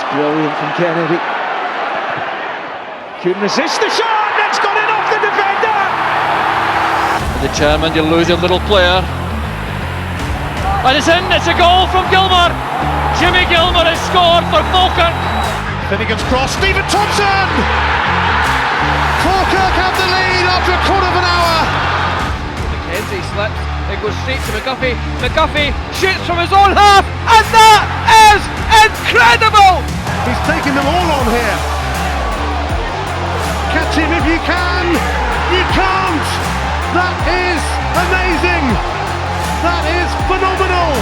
Brilliant from Kennedy. Couldn't resist the shot, and it's gone in off the defender! Determined, you lose your little player. And it's in, it's a goal from Gilmour. Jimmy Gilmour has scored for Falkirk. Finnegan's cross, Stephen Thompson! Falkirk have the lead after a quarter of an hour. McKenzie slips, it goes straight to McGuffey. McGuffey shoots from his own half, and that is incredible! He's taking them all on here. Catch him if you can. You can't. That is amazing. That is phenomenal.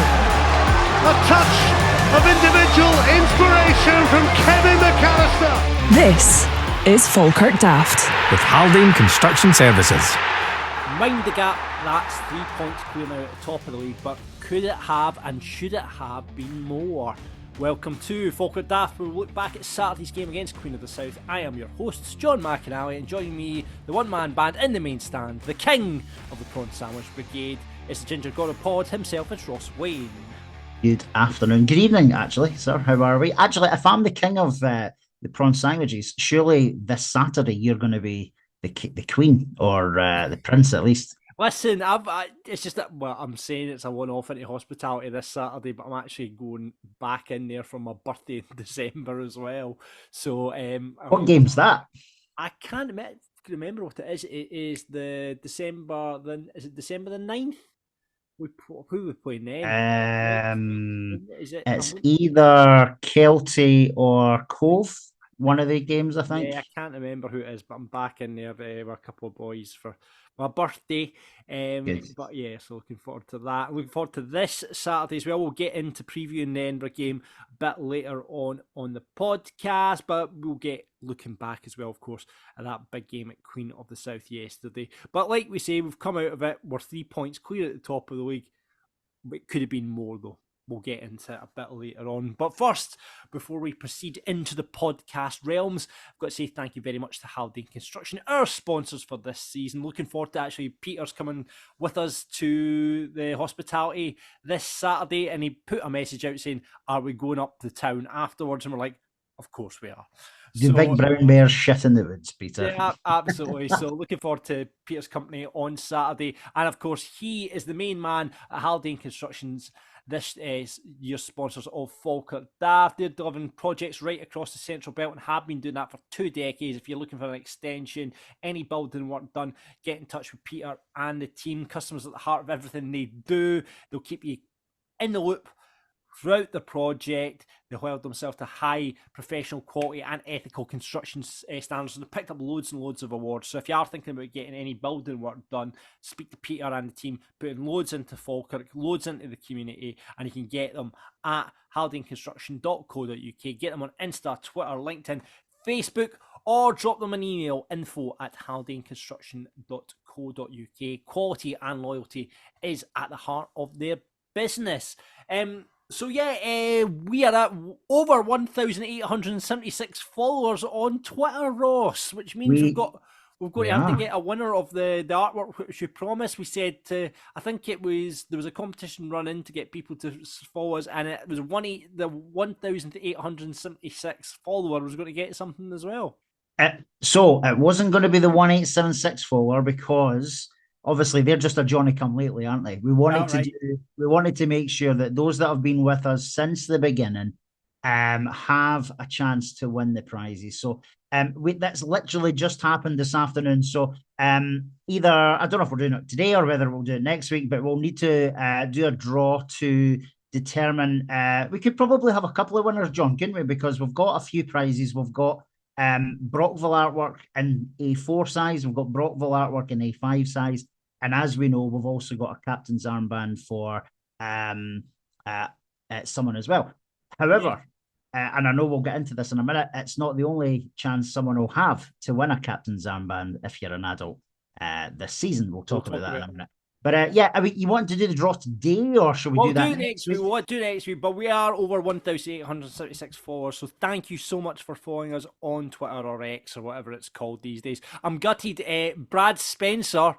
A touch of individual inspiration from Kevin McAllister. This is Falkirk Daft with Haldane Construction Services. Mind the gap, that's 3 points clear now at the top of the league, but could it have and should it have been more? Welcome to Falkirk Daft, where we look back at Saturday's game against Queen of the South. I am your host, John McAnally, and joining me, the one-man band in the main stand, the king of the Prawn Sandwich Brigade, is the Ginger God of Pod himself, it's Ross Wayne. Good afternoon, good evening actually, sir, how are we? Actually, if I'm the king of the prawn sandwiches, surely this Saturday you're going to be the queen, or the prince at least. Listen, it's just that, well, I'm saying it's a one-off into hospitality this Saturday, but I'm actually going back in there for my birthday in December as well. So, what game's that? I can't remember what it is. It is the December. Is it December the 9th? Who we playing then? It's either Kelty or Cove. One of the games, I think. Yeah, I can't remember who it is, but I'm back in there with a couple of boys for my birthday. But yeah, so looking forward to that. Looking forward to this Saturday as well. We'll get into previewing the Edinburgh game a bit later on the podcast, but we'll get looking back as well, of course, at that big game at Queen of the South yesterday. But like we say, we've come out of it. We're 3 points clear at the top of the league. It could have been more, though. We'll get into it a bit later on. But first, before we proceed into the podcast realms, I've got to say thank you very much to Haldane Construction, our sponsors for this season. Looking forward to actually Peter's coming with us to the hospitality this Saturday, and he put a message out saying, are we going up to town afterwards? And we're like, of course we are. The big brown bear shit in the woods, Peter. Yeah, absolutely. So looking forward to Peter's company on Saturday. And of course, he is the main man at Haldane Constructions. This is your sponsors of Falkirk Daft. They're delivering projects right across the Central Belt and have been doing that for 2 decades. If you're looking for an extension, any building work done, get in touch with Peter and the team. Customers at the heart of everything they do. They'll keep you in the loop throughout the project. They held themselves to high professional quality and ethical construction standards. So they picked up loads and loads of awards. So if you are thinking about getting any building work done, speak to Peter and the team, putting loads into Falkirk, loads into the community, and you can get them at haldaneconstruction.co.uk. Get them on Insta, Twitter, LinkedIn, Facebook, or drop them an email, info@haldaneconstruction.co.uk. Quality and loyalty is at the heart of their business. So yeah, we are at over 1,876 followers on Twitter, Ross, which means we've got to have to get a winner of the artwork which we promised. We said I think there was a competition run in to get people to follow us, and it was the 1,876 follower was going to get something as well. So it wasn't going to be the 1,876 follower, because obviously they're just a Johnny come lately, aren't they? We wanted to make sure that those that have been with us since the beginning have a chance to win the prizes. So that's literally just happened this afternoon. So either, I don't know if we're doing it today or whether we'll do it next week, but we'll need to do a draw to determine. We could probably have a couple of winners, John, couldn't we? Because we've got a few prizes. We've got Brockville artwork in A4 size. We've got Brockville artwork in A5 size. And as we know, we've also got a captain's armband for someone as well. However, and I know we'll get into this in a minute, it's not the only chance someone will have to win a captain's armband if you're an adult this season. We'll talk about that in a minute. But you want to do the draw today, or should we do that next week? We'll do next week, but we are over 1,876 followers, so thank you so much for following us on Twitter or X or whatever it's called these days. I'm gutted. Brad Spencer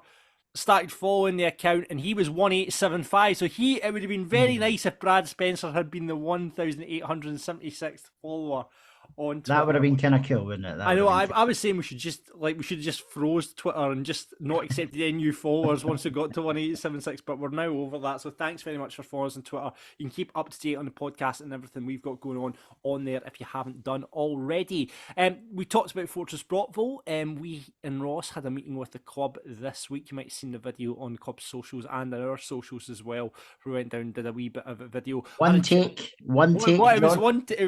started following the account, and he was 1875. So it would have been very nice if Brad Spencer had been the 1876th follower on Twitter. That would have been kind of cool, wouldn't it? I know. I was saying we should just froze Twitter and just not accepted any new followers once we got to 1876. But we're now over that. So thanks very much for following us on Twitter. You can keep up to date on the podcast and everything we've got going on there if you haven't done already. We talked about Fortress Brockville. We and Ross had a meeting with the club this week. You might have seen the video on club socials and our socials as well. We went down and did a wee bit of a video. One take. It was one take. Do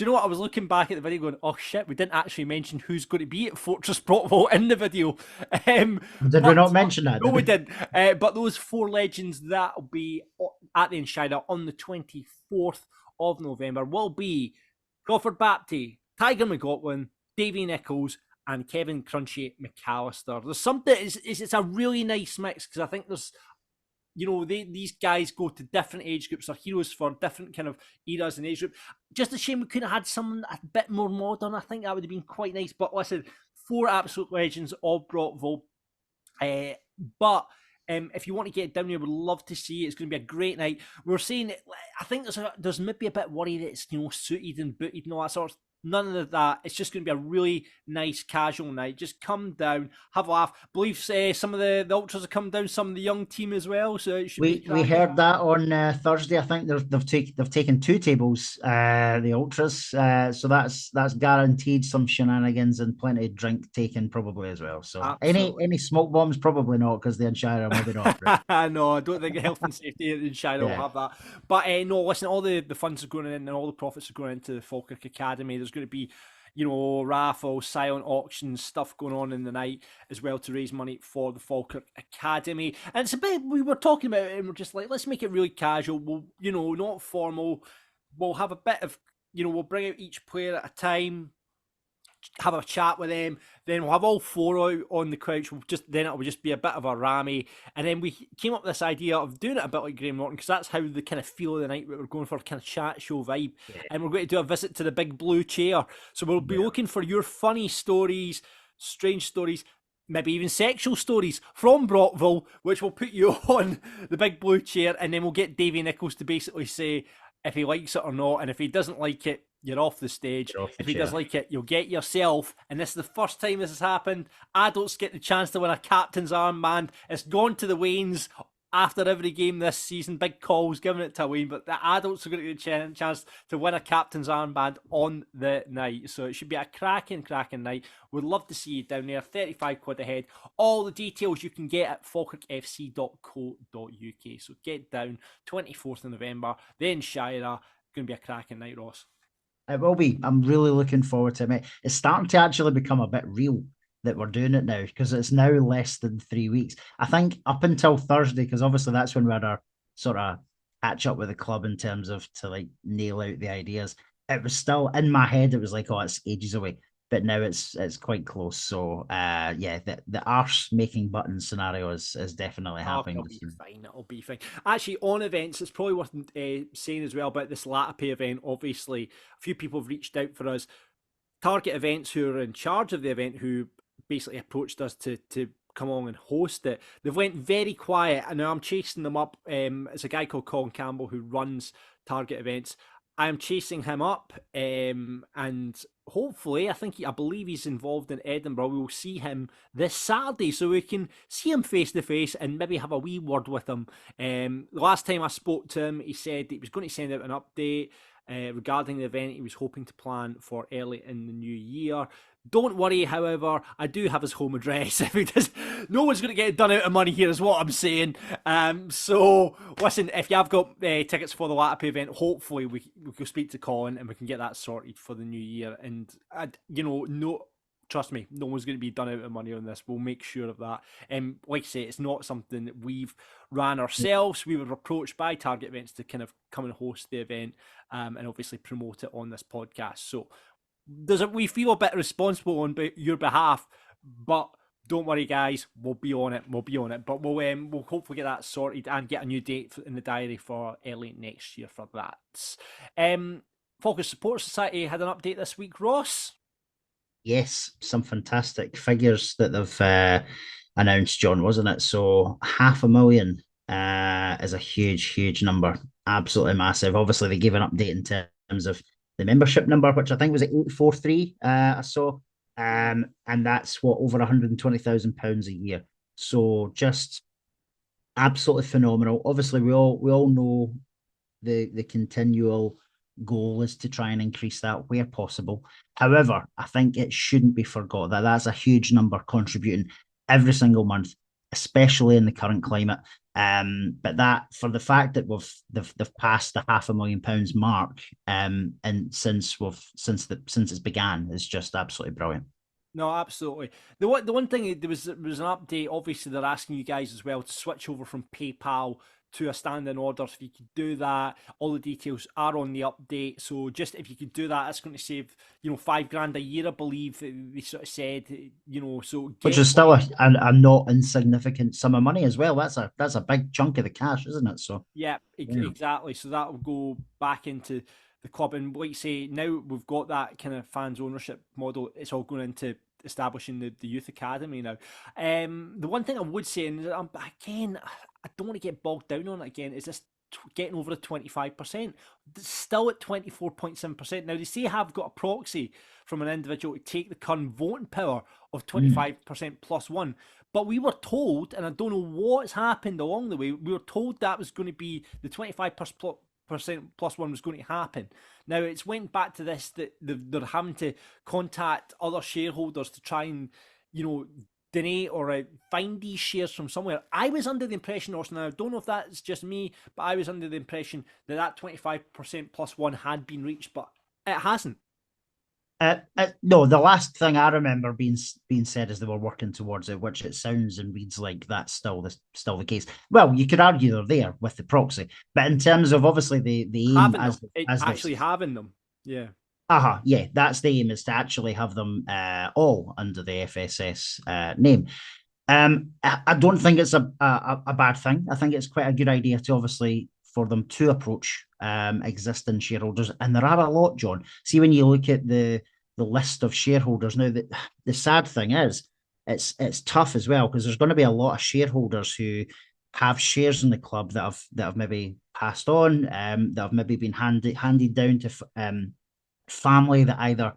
you know what? I was looking back at the video going, oh shit, we didn't actually mention who's going to be at Fortress Brockville in the video. Did we not mention that? No, we did. But those 4 legends that will be at the Inchyra on the 24th of November will be Crawford Bapty, Tiger McLaughlin, Davy Nichols, and Kevin Crunchy McAllister. There's something, it's a really nice mix because I think there's, these guys go to different age groups. They're heroes for different kind of eras and age group. Just a shame we couldn't have had someone a bit more modern. I think that would have been quite nice. But listen, 4 absolute legends of Brockville. But if you want to get down here, we'd love to see it. It's going to be a great night. We're saying, I think there's maybe a bit worry that it's suited and booted and all that sort of. None of that. It's just going to be a really nice casual night. Just come down, have a laugh. I believe some of the ultras have come down, some of the young team as well. So it should we heard that on Thursday. I think they've taken 2 tables, the ultras. So that's guaranteed some shenanigans and plenty of drink taken probably as well. So absolutely. Any smoke bombs probably not because the Inchyra maybe not. No, I don't think health and safety at the Inchyra will have that. But no, listen, all the funds are going in and all the profits are going into the Falkirk Academy. There's going to be, raffles, silent auctions, stuff going on in the night as well to raise money for the Falkirk Academy. And it's a bit, we were talking about it and we're just like, let's make it really casual. We'll, not formal. We'll have a bit of, we'll bring out each player at a time, have a chat with them, then we'll have all 4 out on the couch. Then it will just be a bit of a rammy, and then we came up with this idea of doing it a bit like Graham Norton because that's how the kind of feel of the night we're going for, kind of chat show vibe. And we're going to do a visit to the big blue chair. So we'll be looking for your funny stories, strange stories, maybe even sexual stories from Brockville, which will put you on the big blue chair, and then we'll get Davy Nichols to basically say if he likes it or not, and if he doesn't like it, you're off the stage. If he does like it, you'll get yourself, and this is the first time this has happened, adults get the chance to win a captain's armband. It's gone to the Waynes after every game this season. Big calls giving it to Wayne, but the adults are going to get a chance to win a captain's armband on the night. So it should be a cracking night. We'd love to see you down there. 35 quid a head. All the details you can get at falkirkfc.co.uk. So get down, 24th of November, then Shira. Going to be a cracking night, Ross. It will be. I'm really looking forward to it. It's starting to actually become a bit real that we're doing it now because it's now less than 3 weeks. I think up until Thursday, because obviously that's when we had our sort of catch up with the club in terms of to nail out the ideas. It was still in my head. It was like, oh, it's ages away. But now it's quite close. So the arse making buttons scenario is definitely happening. It'll be fine. Actually, on events, it's probably worth saying as well about this Latapy event. Obviously, a few people have reached out for us. Target Events, who are in charge of the event, who basically approached us to come along and host it. They've went very quiet, and now I'm chasing them up. It's a guy called Colin Campbell who runs Target Events. I'm chasing him up, and hopefully, I believe he's involved in Edinburgh. We will see him this Saturday, so we can see him face to face and maybe have a wee word with him. The last time I spoke to him, he said he was going to send out an update regarding the event he was hoping to plan for early in the new year. Don't worry, however, I do have his home address. If he does, no one's going to get done out of money here, is what I'm saying. So listen, if you have got tickets for the Latapy event, hopefully we can speak to Colin and we can get that sorted for the new year. And trust me, no one's going to be done out of money on this. We'll make sure of that. Like I say, it's not something that we've ran ourselves. We were approached by Target Events to kind of come and host the event and obviously promote it on this podcast. So we feel a bit responsible on your behalf, but don't worry, guys. We'll be on it. But we'll hopefully get that sorted and get a new date in the diary for early next year for that. Falkirk Support Society had an update this week, Ross. Yes, some fantastic figures that announced, John, wasn't it? So 500,000 is a huge number, absolutely massive. Obviously, they gave an update in terms of the membership number, which I think was at 843. I saw, and that's what, over £120,000 a year. So just absolutely phenomenal. Obviously, we all know the continual goal is to try and increase that where possible. However, I think it shouldn't be forgot that that's a huge number contributing every single month, especially in the current climate. But that, for the fact that they've passed the £500,000 mark, and since it's began, is just absolutely brilliant. No, absolutely. The one thing, there was an update. Obviously, they're asking you guys as well to switch over from PayPal to a standing order. So if you could do that, all the details are on the update. So just if you could do that, it's going to save, £5,000 a year, I believe they sort of said, so which is still a not insignificant sum of money as well. That's a big chunk of the cash, isn't it? So yeah, exactly. So that will go back into the club, and like you say, now we've got that kind of fans ownership model. It's all going into establishing the youth academy now. The one thing I would say, and again, I don't want to get bogged down on it again, is this getting over the 25%. Still at 24.7%. Now, they say have got a proxy from an individual to take the current voting power of 25% plus one. But we were told, and I don't know what's happened along the way, we were told that was going to be the 25% plus one was going to happen. Now, it's went back to this, that they're having to contact other shareholders to try and, donate or find these shares from somewhere. I was under the impression, Orson, and I don't know if that's just me, but I was under the impression that 25% plus one had been reached, but it hasn't. No, the last thing I remember being said is they were working towards it, which it sounds and reads like that's still the case. Well, you could argue they're there with the proxy, but in terms of obviously the aim as actually having them, yeah. Yeah, that's the aim, is to actually have them all under the FSS name. I don't think it's a bad thing. I think it's quite a good idea to obviously for them to approach existing shareholders, and there are a lot, John. See, when you look at the list of shareholders now, the sad thing is it's tough as well, because there's going to be a lot of shareholders who have shares in the club that have maybe passed on, that have maybe been handed down to family that either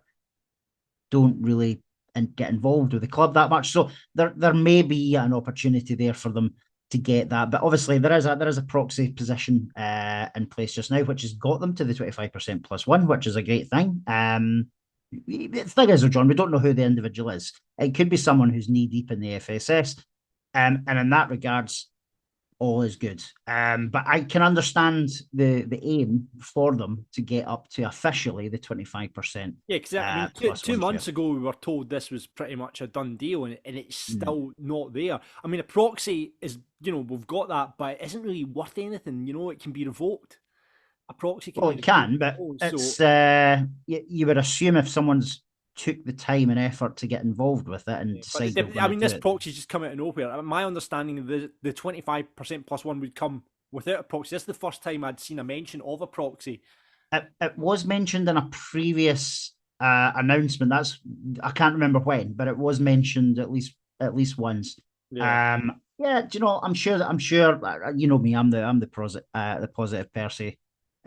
don't really get involved with the club that much. So there may be an opportunity there for them to get that, but obviously there is a proxy position in place just now, which has got them to the 25% plus one, which is a great thing. The thing is, John, we don't know who the individual is. It could be someone who's knee deep in the FSS, and in that regards, all is good. But I can understand the aim for them to get up to officially the 25%. Yeah, because I mean, two months ago we were told this was pretty much a done deal, and it's still not there. I mean, a proxy is, we've got that, but it isn't really worth anything. It can be revoked. A proxy can. Well, it can, but it's you would assume if someone's took the time and effort to get involved with it and decide. I mean, this proxy just come out of nowhere. My understanding of the 25% plus one would come without a proxy. This is the first time I'd seen a mention of a proxy. It was mentioned in a previous announcement. I can't remember when, but it was mentioned at least once. Yeah. Do you know? I'm sure. You know me. I'm the positive person.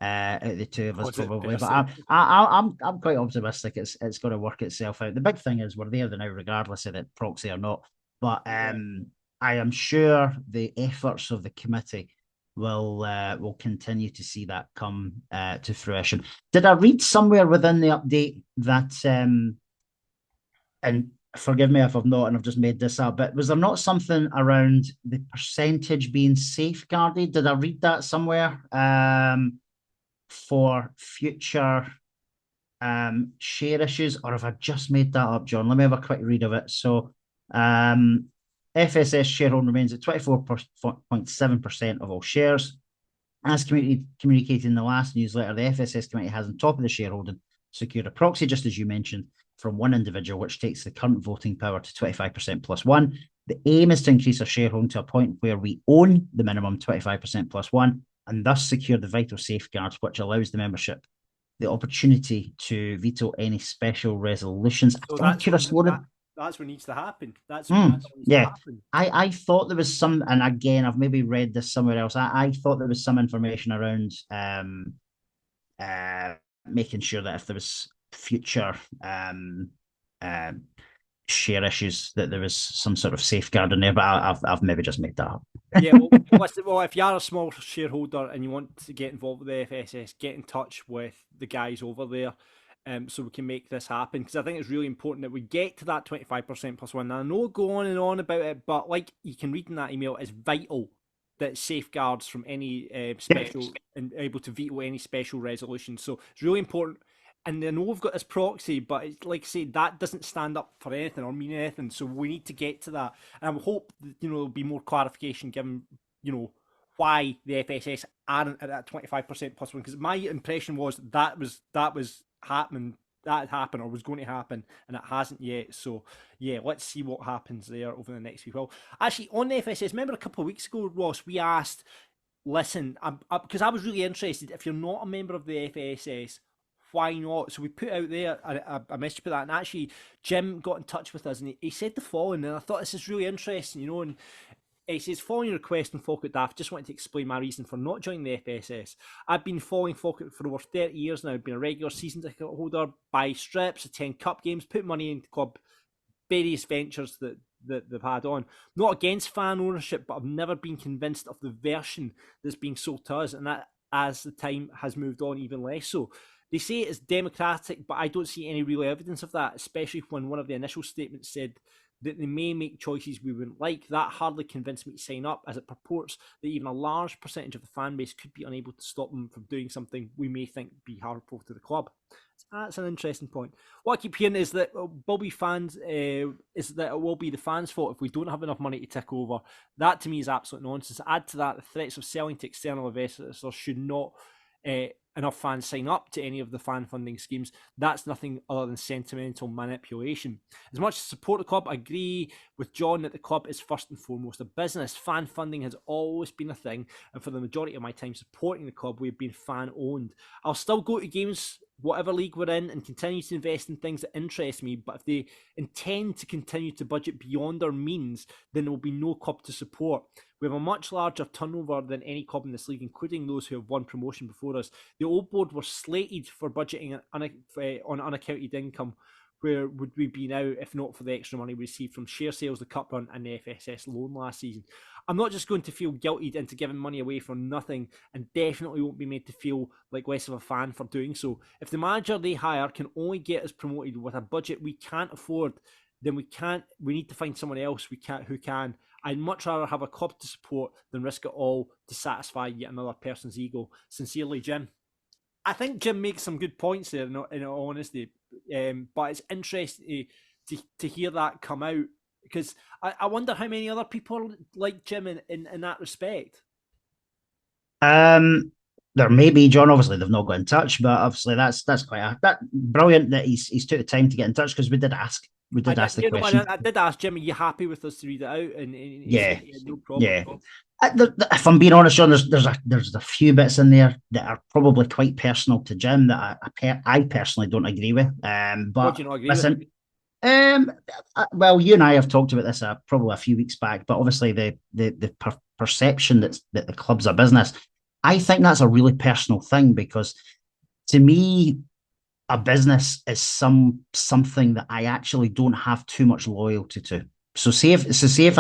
The two of us probably, but I'm quite optimistic. It's going to work itself out. The big thing is we're there now, regardless of the proxy or not. But I am sure the efforts of the committee will continue to see that come to fruition. Did I read somewhere within the update that and forgive me if I've not and I've just made this up, but was there not something around the percentage being safeguarded? Did I read that somewhere? For future share issues, or have I just made that up, John? Let me have a quick read of it. So FSS shareholding remains at 24.7% of all shares. As communicated in the last newsletter, the FSS committee has on top of the shareholding secured a proxy, just as you mentioned, from one individual, which takes the current voting power to 25% plus one. The aim is to increase our shareholding to a point where we own the minimum 25% plus one, and thus secure the vital safeguards which allows the membership the opportunity to veto any special resolutions. So what needs to happen. That's what needs to happen. I thought there was some, and again, I've maybe read this somewhere else. I thought there was some information around making sure that if there was future share issues, that there was some sort of safeguard in there, but I've maybe just made that up. Yeah, well, if you are a small shareholder and you want to get involved with the FSS, get in touch with the guys over there, so we can make this happen, because I think it's really important that we get to that 25% plus one. Now, I know go on and on about it, but like you can read in that email, it's vital that safeguards from any special and able to veto any special resolution. So it's really important. And I know we've got this proxy, but it's like I say, that doesn't stand up for anything or mean anything. So we need to get to that. And I hope that, there'll be more clarification given, why the FSS aren't at that 25% plus one. Because my impression was that was happening, that had happened or was going to happen, and it hasn't yet. So yeah, let's see what happens there over the next week. Well, actually, on the FSS, remember a couple of weeks ago, Ross, we asked, listen, because I was really interested, if you're not a member of the FSS, why not? So we put out there a message about that, and actually Jim got in touch with us, and he said the following, and I thought this is really interesting, and he says, following your request on Falkirk Daft, just wanted to explain my reason for not joining the FSS. I've been following Falkirk for over 30 years now. I've been a regular season ticket holder, buy strips, attend cup games, put money into club, various ventures that they've had on. Not against fan ownership, but I've never been convinced of the version that's being sold to us, and that as the time has moved on, even less so. They say it is democratic, but I don't see any real evidence of that, especially when one of the initial statements said that they may make choices we wouldn't like. That hardly convinced me to sign up, as it purports that even a large percentage of the fan base could be unable to stop them from doing something we may think be harmful to the club. That's an interesting point. What I keep hearing is that will be fans, is that it will be the fans' fault if we don't have enough money to tick over. That to me is absolute nonsense. Add to that the threats of selling to external investors should not enough fans sign up to any of the fan funding schemes. That's nothing other than sentimental manipulation. As much as support the club, I agree with John that the club is first and foremost a business. Fan funding has always been a thing, and for the majority of my time supporting the club, we've been fan owned. I'll still go to games, whatever league we're in, and continue to invest in things that interest me, but if they intend to continue to budget beyond our means, then there will be no club to support. We have a much larger turnover than any club in this league, including those who have won promotion before us. The old board were slated for budgeting on unaccounted income. Where would we be now if not for the extra money we received from share sales, the cup run and the FSS loan last season? I'm not just going to feel guilted into giving money away for nothing, and definitely won't be made to feel like less of a fan for doing so. If the manager they hire can only get us promoted with a budget we can't afford, then we need to find someone else who can. I'd much rather have a club to support than risk it all to satisfy yet another person's ego. Sincerely, Jim. I think Jim makes some good points there, in all honesty. But it's interesting to hear that come out, because I wonder how many other people like Jim in that respect. There may be, John. Obviously, they've not got in touch, but obviously that's quite brilliant that he's took the time to get in touch, because we did ask. We did ask the question. I did ask Jim, are you happy with us to read it out? And yeah, no problem. Yeah. If I'm being honest, John, there's a few bits in there that are probably quite personal to Jim that I personally don't agree with. But what do you not agree with? Well, you and I have talked about this probably a few weeks back, but obviously the perception that the club's a business, I think that's a really personal thing, because to me, a business is something that I actually don't have too much loyalty to. So see if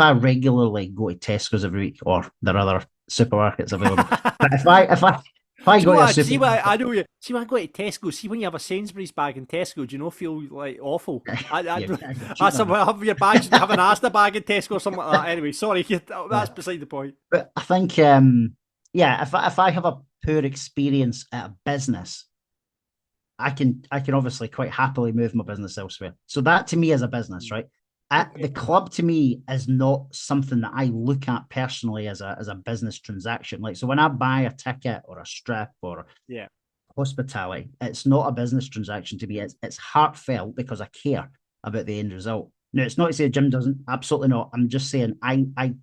I regularly go to Tesco's every week, or there are other supermarkets available. But if I go to a see when I go to Tesco, see when you have a Sainsbury's bag in Tesco, do you not feel like awful? That's have your bag, you have an Asda bag in Tesco or something like that. Anyway, sorry, that's beside the point. But I think if I have a poor experience at a business, I can obviously quite happily move my business elsewhere. So that to me is a business, right? The club to me is not something that I look at personally as a business transaction. Like, so when I buy a ticket or a strip or hospitality, it's not a business transaction to me. It's heartfelt because I care about the end result. No, it's not to say Jim doesn't. Absolutely not. I'm just saying I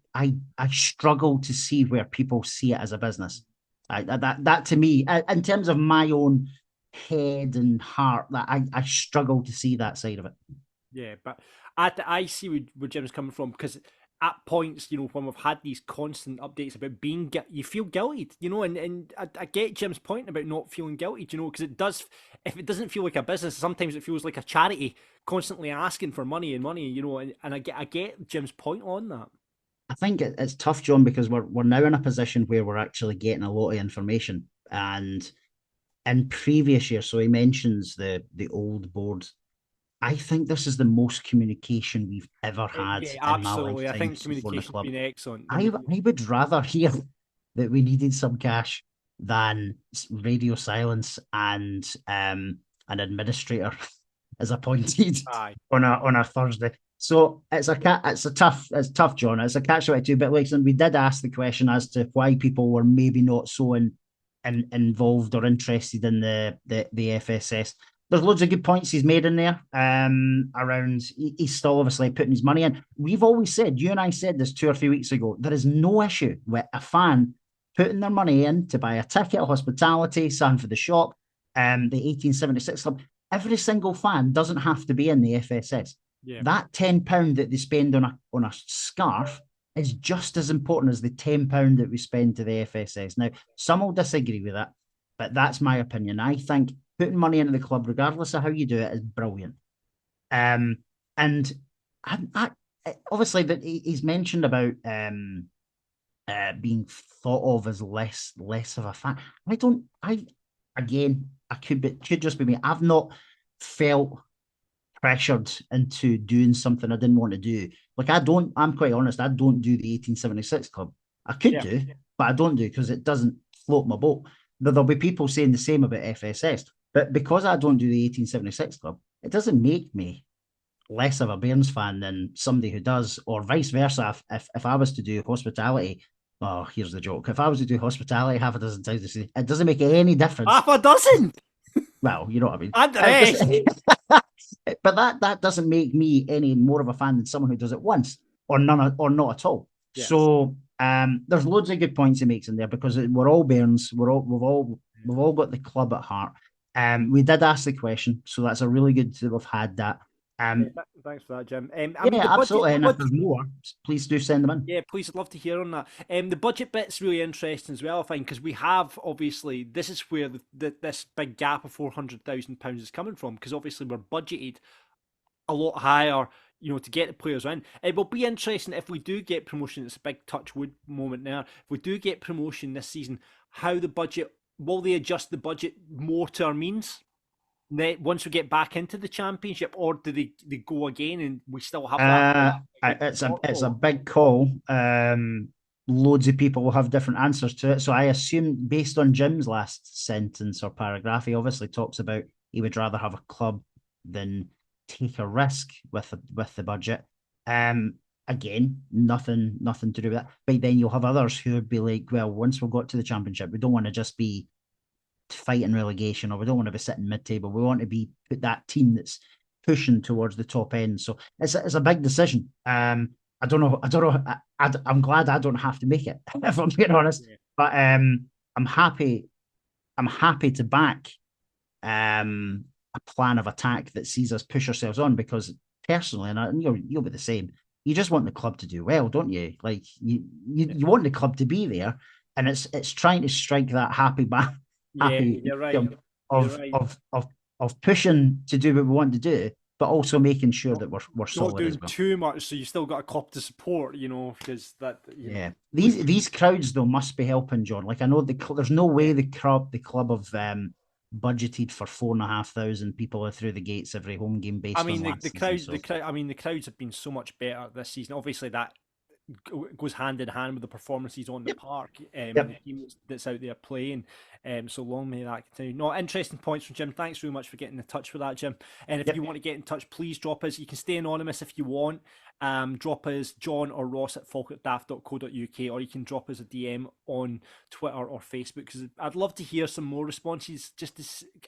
struggle to see where people see it as a business. That to me, in terms of my own head and heart, that I struggle to see that side of it. Yeah, but I see where Jim's coming from, because at points, when we've had these constant updates about being you feel guilty, and I get Jim's point about not feeling guilty, because it does, if it doesn't feel like a business, sometimes it feels like a charity constantly asking for money and money, and I get Jim's point on that. I think it's tough, John, because we're now in a position where we're actually getting a lot of information. And in previous years, so he mentions the old board. I think this is the most communication we've ever had Yeah, in my absolutely. I lifetime think for the communication's club. been excellent. I would rather hear that we needed some cash than radio silence and an administrator is appointed Aye. on a Thursday. So it's tough, John. It's a catch-22. But like, we did ask the question as to why people were maybe not so involved or interested in the FSS. There's loads of good points he's made in there. Around he's still obviously putting his money in. We've always said, you and I said this 2 or 3 weeks ago, there is no issue with a fan putting their money in to buy a ticket, hospitality, something for the shop, the 1876 club. Every single fan doesn't have to be in the FSS. Yeah. That £10 that they spend on a scarf is just as important as the £10 that we spend to the FSS. Now, some will disagree with that, but that's my opinion. I think putting money into the club, regardless of how you do it, is brilliant. And I obviously that he's mentioned about being thought of as less of a fan. Could just be me. I've not felt pressured into doing something I didn't want to do. Like I'm quite honest, I don't do the 1876 club. I could do, but I don't do because it doesn't float my boat. But there'll be people saying the same about FSS. But because I don't do the 1876 club, it doesn't make me less of a Bairns fan than somebody who does, or vice versa. If I was to do hospitality, here's the joke. If I was to do hospitality half a dozen times this season, it doesn't make any difference. Half a dozen? Well, you know what I mean. And the rest. But that doesn't make me any more of a fan than someone who does it once or none or not at all. Yes. So there's loads of good points he makes in there, because we're all Bairns. We've all got the club at heart. We did ask the question, so that's a really good that we've had that. Thanks for that, Jim. Absolutely. And if there's more, please do send them in. Yeah, please, I'd love to hear on that. The budget bit's really interesting as well, I find, because we have, obviously, this is where this big gap of £400,000 is coming from, because obviously we're budgeted a lot higher, to get the players in. It will be interesting if we do get promotion. It's a big touch wood moment there. If we do get promotion this season, how the budget, will they adjust the budget more to our means once we get back into the championship, or do they go again and we still have that? It's a big call. Loads of people will have different answers to it. So I assume, based on Jim's last sentence or paragraph, he obviously talks about he would rather have a club than take a risk with the budget. Again, nothing to do with that. But then you'll have others who would be like, well, once we've got to the championship, we don't want to just be fighting relegation, or we don't want to be sitting mid-table. We want to be that team that's pushing towards the top end. So it's a big decision. I don't know. I'm glad I don't have to make it, if I'm being honest. Yeah. But I'm happy to back a plan of attack that sees us push ourselves on, because personally, and you'll be the same, you just want the club to do well, don't you? Like you want the club to be there, and it's trying to strike that happy balance. You're right. Of pushing to do what we want to do, but also making sure that we're solid. Not doing as well. Too much, so you still got a club to support, because that. Yeah, these crowds though must be helping, John. Like, I know there's no way the club of budgeted for 4,500 people through the gates every home game based. I mean, the crowds have been so much better this season. Obviously, that goes hand in hand with the performances on the park, the team that's out there playing. So long may that continue. No, interesting points from Jim. Thanks very much for getting in touch with that, Jim. And if you want to get in touch, please drop us. You can stay anonymous if you want. drop us, John or Ross at falkirkdaft.co.uk, or you can drop us a DM on Twitter or Facebook, because I'd love to hear some more responses.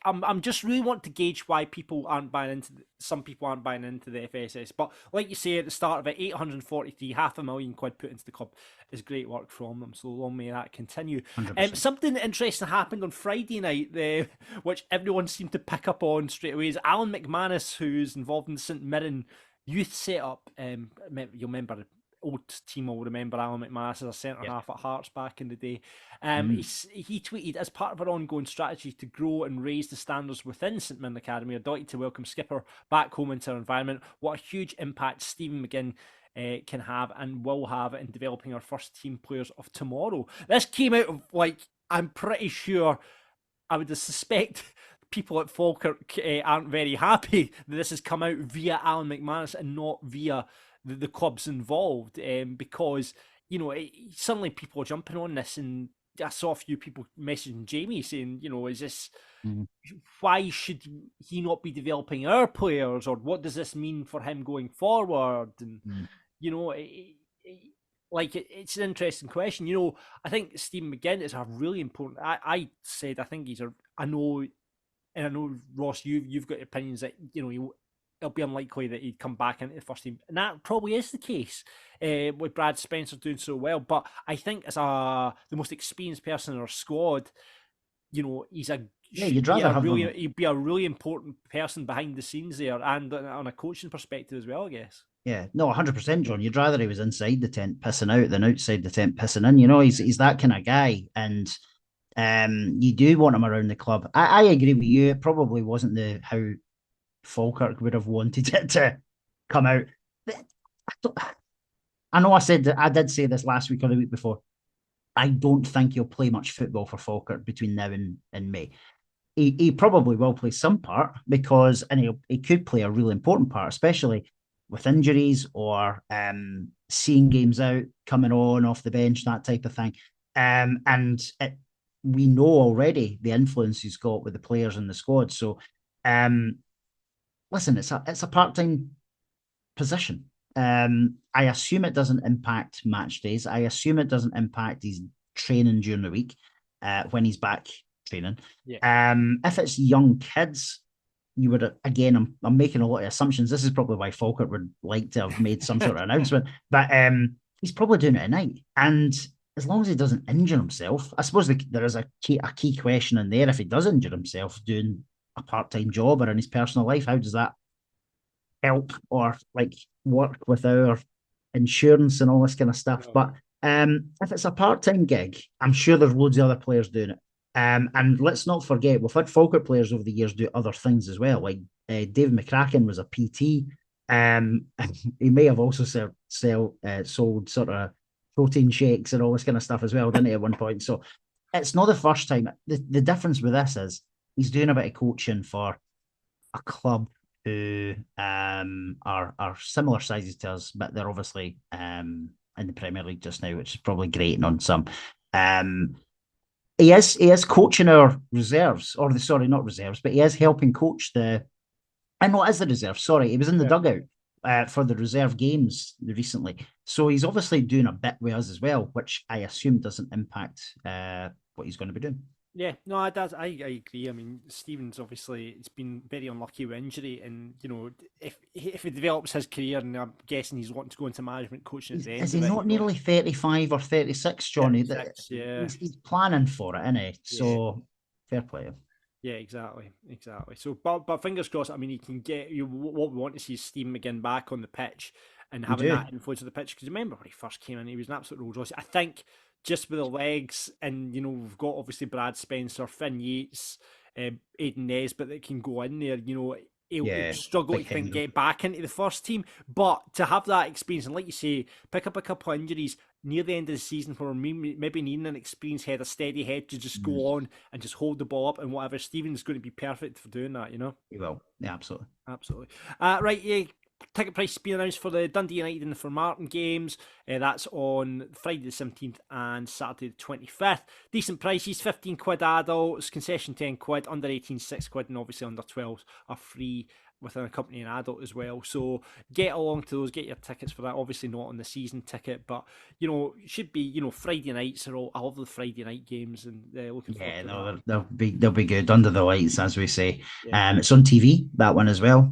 I'm just really want to gauge why people aren't buying into some people aren't buying into the FSS. But like you say at the start of it, 843, £500,000 put into the club is great work from them. So long may that continue. Something interesting happened on Friday night, which everyone seemed to pick up on straight away, is Alan McManus, who's involved in the St Mirren youth setup. You'll remember, old team will remember Alan McManus as a centre half at Hearts back in the day. He tweeted, as part of our ongoing strategy to grow and raise the standards within St Mirren Academy, we're delighted to welcome Skipper back home into our environment. What a huge impact Stephen McGinn can have and will have in developing our first team players of tomorrow. This came out of, I'm pretty sure, I would suspect people at Falkirk aren't very happy that this has come out via Alan McManus and not via the clubs involved, because suddenly people are jumping on this, and I saw a few people messaging Jamie saying, is this why should he not be developing our players, or what does this mean for him going forward? And it's an interesting question. I think Stephen McGinn is a really important. I think he's I know Ross, you've got opinions that it'll be unlikely that he'd come back into the first team, and that probably is the case with Brad Spencer doing so well. But I think as the most experienced person in our squad, he's he'd be a really important person behind the scenes there, and on a coaching perspective as well, I guess. Yeah, no, 100%, John. You'd rather he was inside the tent pissing out than outside the tent pissing in. He's that kind of guy, and you do want him around the club. I agree with you. It probably wasn't how Falkirk would have wanted it to come out. I know I did say this last week or the week before. I don't think he'll play much football for Falkirk between now and May. He probably will play some part, because, and he could play a really important part, especially with injuries or seeing games out, coming on off the bench, that type of thing. We know already the influence he's got with the players in the squad. So, listen, it's a part-time position. I assume it doesn't impact match days. I assume it doesn't impact his training during the week when he's back training. Yeah. If it's young kids, you would, again, I'm making a lot of assumptions. This is probably why Falkirk would like to have made some sort of announcement, but he's probably doing it at night. And as long as he doesn't injure himself, I suppose there is a key question in there. If he does injure himself doing a part-time job or in his personal life, how does that help or work with our insurance and all this kind of stuff? But if it's a part-time gig, I'm sure there's loads of other players doing it. And let's not forget, we've had Falkirk players over the years do other things as well. Like David McCracken was a PT. He may have also sold sort of protein shakes and all this kind of stuff as well, didn't he, at one point? So it's not the first time. The difference with this is he's doing a bit of coaching for a club who are similar sizes to us, but they're obviously in the Premier League just now, which is probably grating on some. He is coaching our reserves, not reserves, but he is helping coach the reserve. Sorry, he was in the dugout for the reserve games recently. So he's obviously doing a bit with us as well, which I assume doesn't impact what he's going to be doing. Yeah, no, it does. I agree. I mean, Stephen's obviously, it's been very unlucky with injury, and if he develops his career, and I'm guessing he's wanting to go into management coaching at the end. Is he not nearly 35 or 36, Johnny? 36, yeah. He's planning for it, isn't he? So fair play. Yeah, exactly. So, but fingers crossed. I mean, he can get what we want to see is Stephen McGinn back on the pitch and having that influence of the pitch. Because remember when he first came in, he was an absolute Rolls Royce. I think just with the legs, and we've got obviously Brad Spencer, Finn Yates, Aidan Nesbitt that can go in there. He'll struggle to get back into the first team, but to have that experience and, like you say, pick up a couple of injuries near the end of the season where maybe needing an experienced head, a steady head to just go on and just hold the ball up and whatever. Stephen's going to be perfect for doing that. He will. Yeah, absolutely. Right, yeah. Ticket price being announced for the Dundee United and the Formartine games. That's on Friday the 17th and Saturday the 25th. Decent prices, 15 quid adults, concession 10 quid, under 18 6 quid, and obviously under 12s are free with an accompanying adult as well. So get along to those, get your tickets for that. Obviously not on the season ticket, but should be Friday nights are all. I love the Friday night games, and looking forward to that. They'll be good under the lights, as we say. Yeah. It's on TV, that one as well.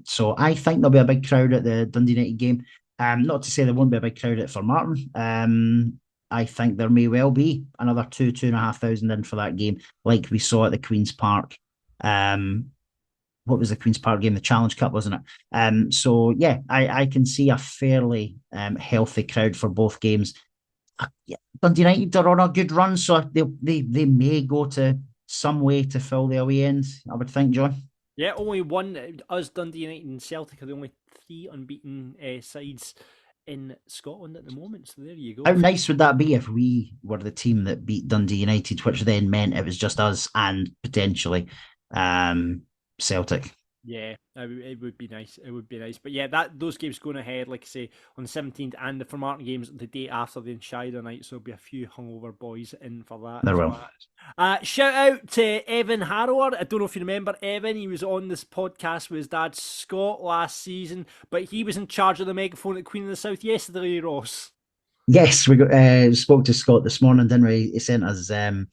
So I think there'll be a big crowd at the Dundee United game. Not to say there won't be a big crowd at Formartine. I think there may well be another 2,500 in for that game, like we saw at the Queen's Park. What was the Queen's Park game? The Challenge Cup, wasn't it? So yeah, I can see a fairly healthy crowd for both games. Dundee United are on a good run, so they may go to some way to fill the away end, I would think, John. Yeah, only one. Us, Dundee United and Celtic are the only 3 unbeaten sides in Scotland at the moment. So there you go. How nice would that be if we were the team that beat Dundee United, which then meant it was just us and potentially Celtic? Yeah, it would be nice. It would be nice. But yeah, those games going ahead, like I say, on the 17th, and the Formartine games the day after the Inchyra night. So there'll be a few hungover boys in for that. There will. Shout out to Evan Harrower. I don't know if you remember Evan. He was on this podcast with his dad Scott last season, but he was in charge of the megaphone at Queen of the South yesterday, Ross. Yes, we spoke to Scott this morning, didn't we? He sent us a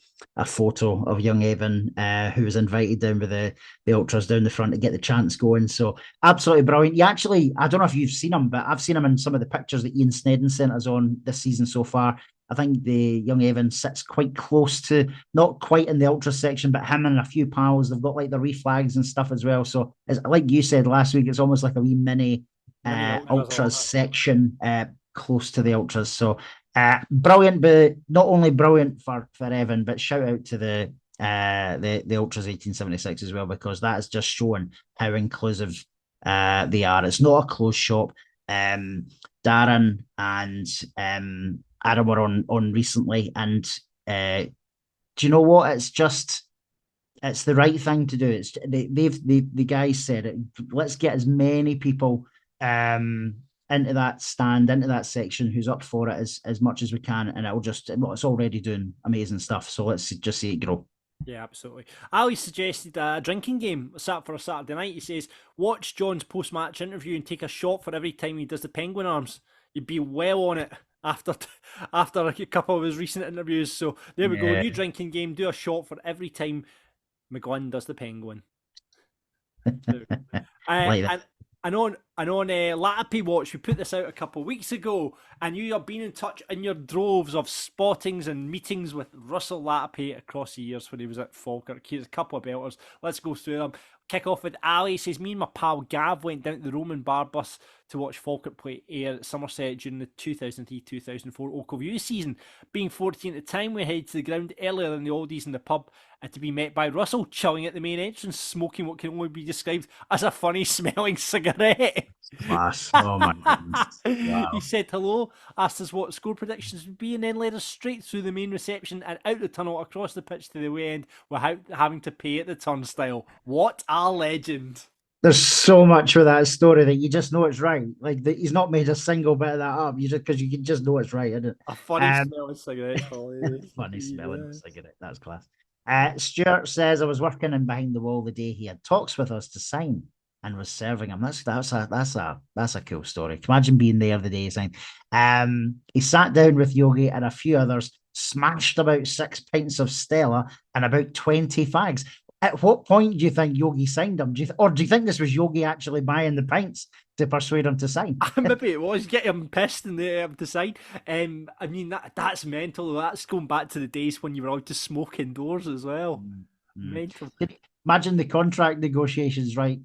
photo of young Evan, who was invited down with the ultras down the front to get the chants going. So absolutely brilliant. I don't know if you've seen him, but I've seen him in some of the pictures that Ian Snedden sent us on this season so far. I think the young Evan sits quite close to, not quite in the ultra section, but him and a few pals, they've got like the reflags and stuff as well. So it's, like you said last week, it's almost like a wee mini ultras section close to the ultras. So brilliant, but not only brilliant for Evan, but shout out to the ultras 1876 as well, because that is just showing how inclusive they are. It's not a closed shop. Darren and Adam were on recently, and do you know what? It's the right thing to do. It's the guys said it. Let's get as many people into that stand, into that section, who's up for it as much as we can, and it's already doing amazing stuff. So let's just see it grow. Yeah, absolutely. Ali suggested a drinking game for a Saturday night. He says, watch John's post-match interview and take a shot for every time he does the penguin arms. You'd be well on it after a couple of his recent interviews. So there we go. New drinking game. Do a shot for every time McGlynn does the penguin. Like that. And on Latapy Watch, we put this out a couple of weeks ago, and you have been in touch in your droves of spottings and meetings with Russell Latapy across the years when he was at Falkirk. Here's a couple of belters. Let's go through them. Kick off with Ali. He says, me and my pal Gav went down to the Roman Bar bus to watch Falkirk play Ayr at Somerset during the 2003-2004 Oakville View season. Being 14 at the time, we headed to the ground earlier than the oldies in the pub to be met by Russell, chilling at the main entrance, smoking what can only be described as a funny smelling cigarette. Class. Oh my goodness. Wow. He said hello, asked us what score predictions would be, and then led us straight through the main reception and out the tunnel across the pitch to the away end without having to pay at the turnstile. What a legend. There's so much with that story that you just know it's right. Like he's not made a single bit of that up. You just because you can just know it's right, isn't it? A funny smelling cigarette. Funny smelling cigarette. That's class. Stuart says, I was working in behind the wall the day he had talks with us to sign and was serving him. That's a cool story. Imagine being there the day he signed. He sat down with Yogi and a few others, smashed about 6 pints of Stella and about 20 fags. At what point do you think Yogi signed him? Do you think this was Yogi actually buying the pints to persuade him to sign? Maybe it was, get him pissed and him to sign. I mean, that's mental. That's going back to the days when you were allowed to smoke indoors as well. Mental. Imagine the contract negotiations, right,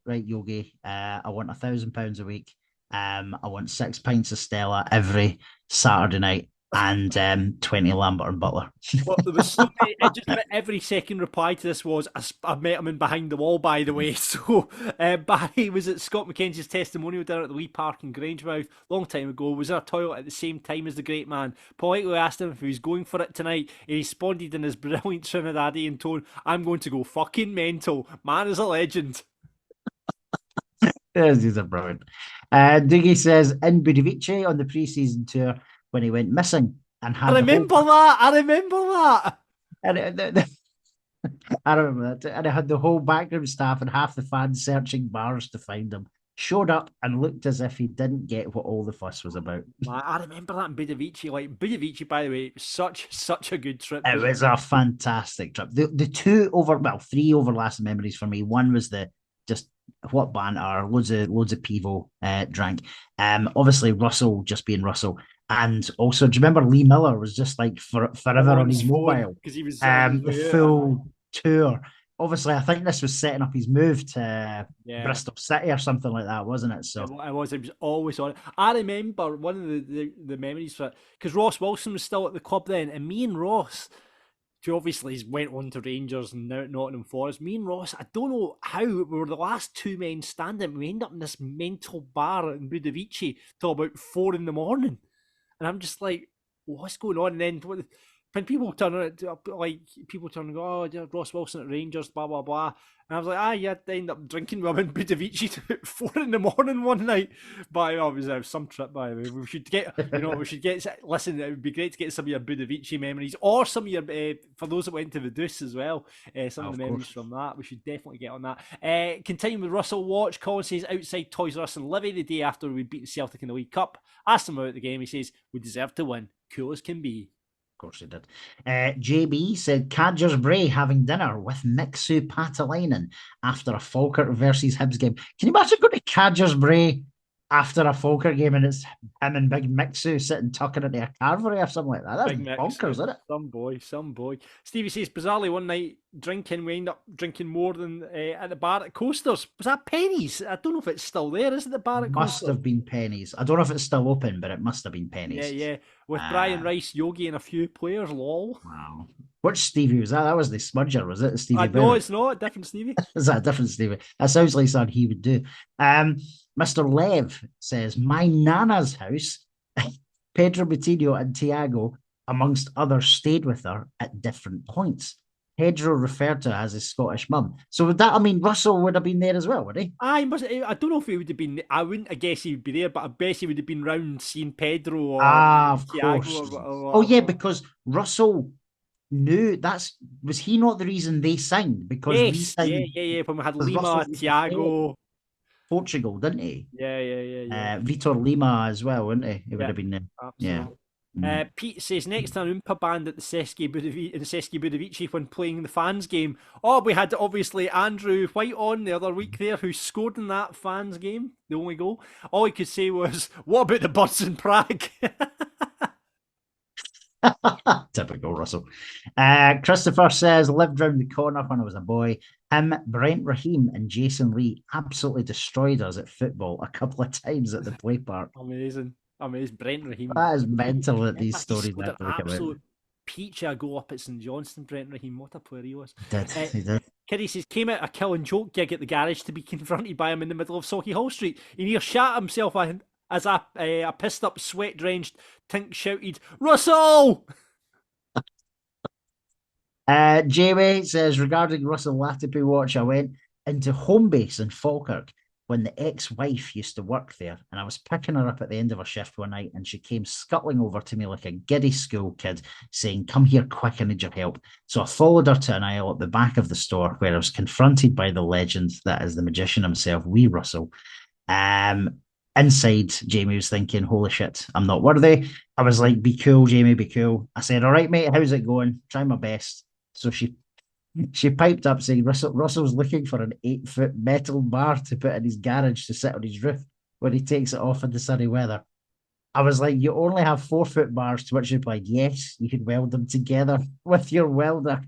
Yogi. I want £1,000 a week. I want 6 pints of Stella every Saturday night. And 20 Lambert and Butler. Well, there was so many, just about every second reply to this was, I met him in behind the wall, by the way. So Barry was at Scott McKenzie's testimonial dinner at the Wee Park in Grangemouth long time ago. Was in a toilet at the same time as the great man. Politely asked him if he was going for it tonight. He responded in his brilliant Trinidadian tone, I'm going to go fucking mental. Man is a legend. Yes, these are brilliant. Dougie says, in Budovice on the pre-season tour, when he went missing and had I remember that. And I remember that. And I had the whole backroom staff and half the fans searching bars to find him. Showed up and looked as if he didn't get what all the fuss was about. I remember that in Budovici. Like Budovici, by the way, it was such a good trip. It was a fantastic trip. The three overlasting memories for me. One was the just what banter, loads of pivo drank. Obviously Russell just being Russell. And also, do you remember Lee Miller was just like forever on his mobile? Because he was the full tour. Obviously, I think this was setting up his move to Bristol City or something like that, wasn't it? So it was always on it. I remember one of the memories for it, because Ross Wilson was still at the club then, and me and Ross, who obviously went on to Rangers and now at Nottingham Forest, me and Ross, I don't know how, we were the last two men standing. We ended up in this mental bar in Budovici till about 4 a.m. And I'm just like, what's going on? And then when people turn and go, oh, yeah, Ross Wilson at Rangers, blah blah blah, and I was like, I end up drinking with him in Budovici till 4 a.m. one night. But it was some trip, by the way. We should get, listen, it would be great to get some of your Budovici memories, or some of your, for those that went to the Deuce as well, some of the memories from that. We should definitely get on that. Continuing with Russell Watch, Colin says, outside Toys R Us and Livy the day after we'd beaten Celtic in the League Cup. Asked him about the game, he says, we deserve to win. Cool as can be. Course he did. JB said Cadger's Bray having dinner with Mixu Patalainen after a Falkirk versus Hibs game. Can you imagine going to Cadger's Bray after a Falkirk game and it's him and Big Mixu sitting tucking into a carvery or something like that? That's bonkers, isn't it? Some boy. Stevie says, bizarrely, one night drinking, we end up drinking more than at the bar at Coasters. Was that pennies? I don't know if it's still there. Is it the bar at Coasters? Must have been pennies. I don't know if it's still open, but it must have been pennies. Yeah. With Brian Rice, Yogi, and a few players. Lol. Wow. Which Stevie was that? That was the smudger, was it? Stevie? No, it's not. Different Stevie. Is that a different Stevie? That sounds like something he would do. Mr. Lev says, my nana's house, Pedro Bottino and Tiago, amongst others, stayed with her at different points. Pedro referred to her as his Scottish mum. So would that, I mean, Russell would have been there as well, would he? I don't know if he would have been, I guess he would be there, but I bet he would have been round seeing Pedro or of Tiago course. or yeah, because Russell knew was he not the reason they signed? Because when we had Lima, Tiago, Portugal, didn't he? Yeah. Vitor Lima as well, wouldn't he? He would have been there. Absolutely. Yeah. Pete says next to an Oompa band at the Seski Budovici when playing the fans game. Oh, we had obviously Andrew White on the other week there who scored in that fans game, the only goal. All he could say was, what about the birds in Prague? Typical Russell. Christopher says, lived round the corner when I was a boy. Him, Brent Raheem, and Jason Lee absolutely destroyed us at football a couple of times at the play park. Amazing. Brent Raheem. That is mental that these stories have an absolute peach a go up at St Johnstone. Brent Raheem, what a player he was. He did. Kiddy says, came out a kill and joke gig at the garage to be confronted by him in the middle of Sauchiehall Hall Street. He near shat himself as a pissed up, sweat drenched Tink shouted, Russell! Jamie says, regarding Russell Latapy watch, I went into home base in Falkirk when the ex-wife used to work there, and I was picking her up at the end of her shift one night, and she came scuttling over to me like a giddy school kid, saying, come here quick, I need your help. So I followed her to an aisle at the back of the store, where I was confronted by the legend that is the magician himself, wee Russell. Inside, Jamie was thinking, holy shit, I'm not worthy. I was like, be cool, Jamie, be cool. I said, all right, mate, how's it going? Try my best. So she piped up saying Russell's looking for an 8-foot metal bar to put in his garage to sit on his roof when he takes it off in the sunny weather. I was like, you only have 4-foot bars, to which she replied, yes, you can weld them together with your welder.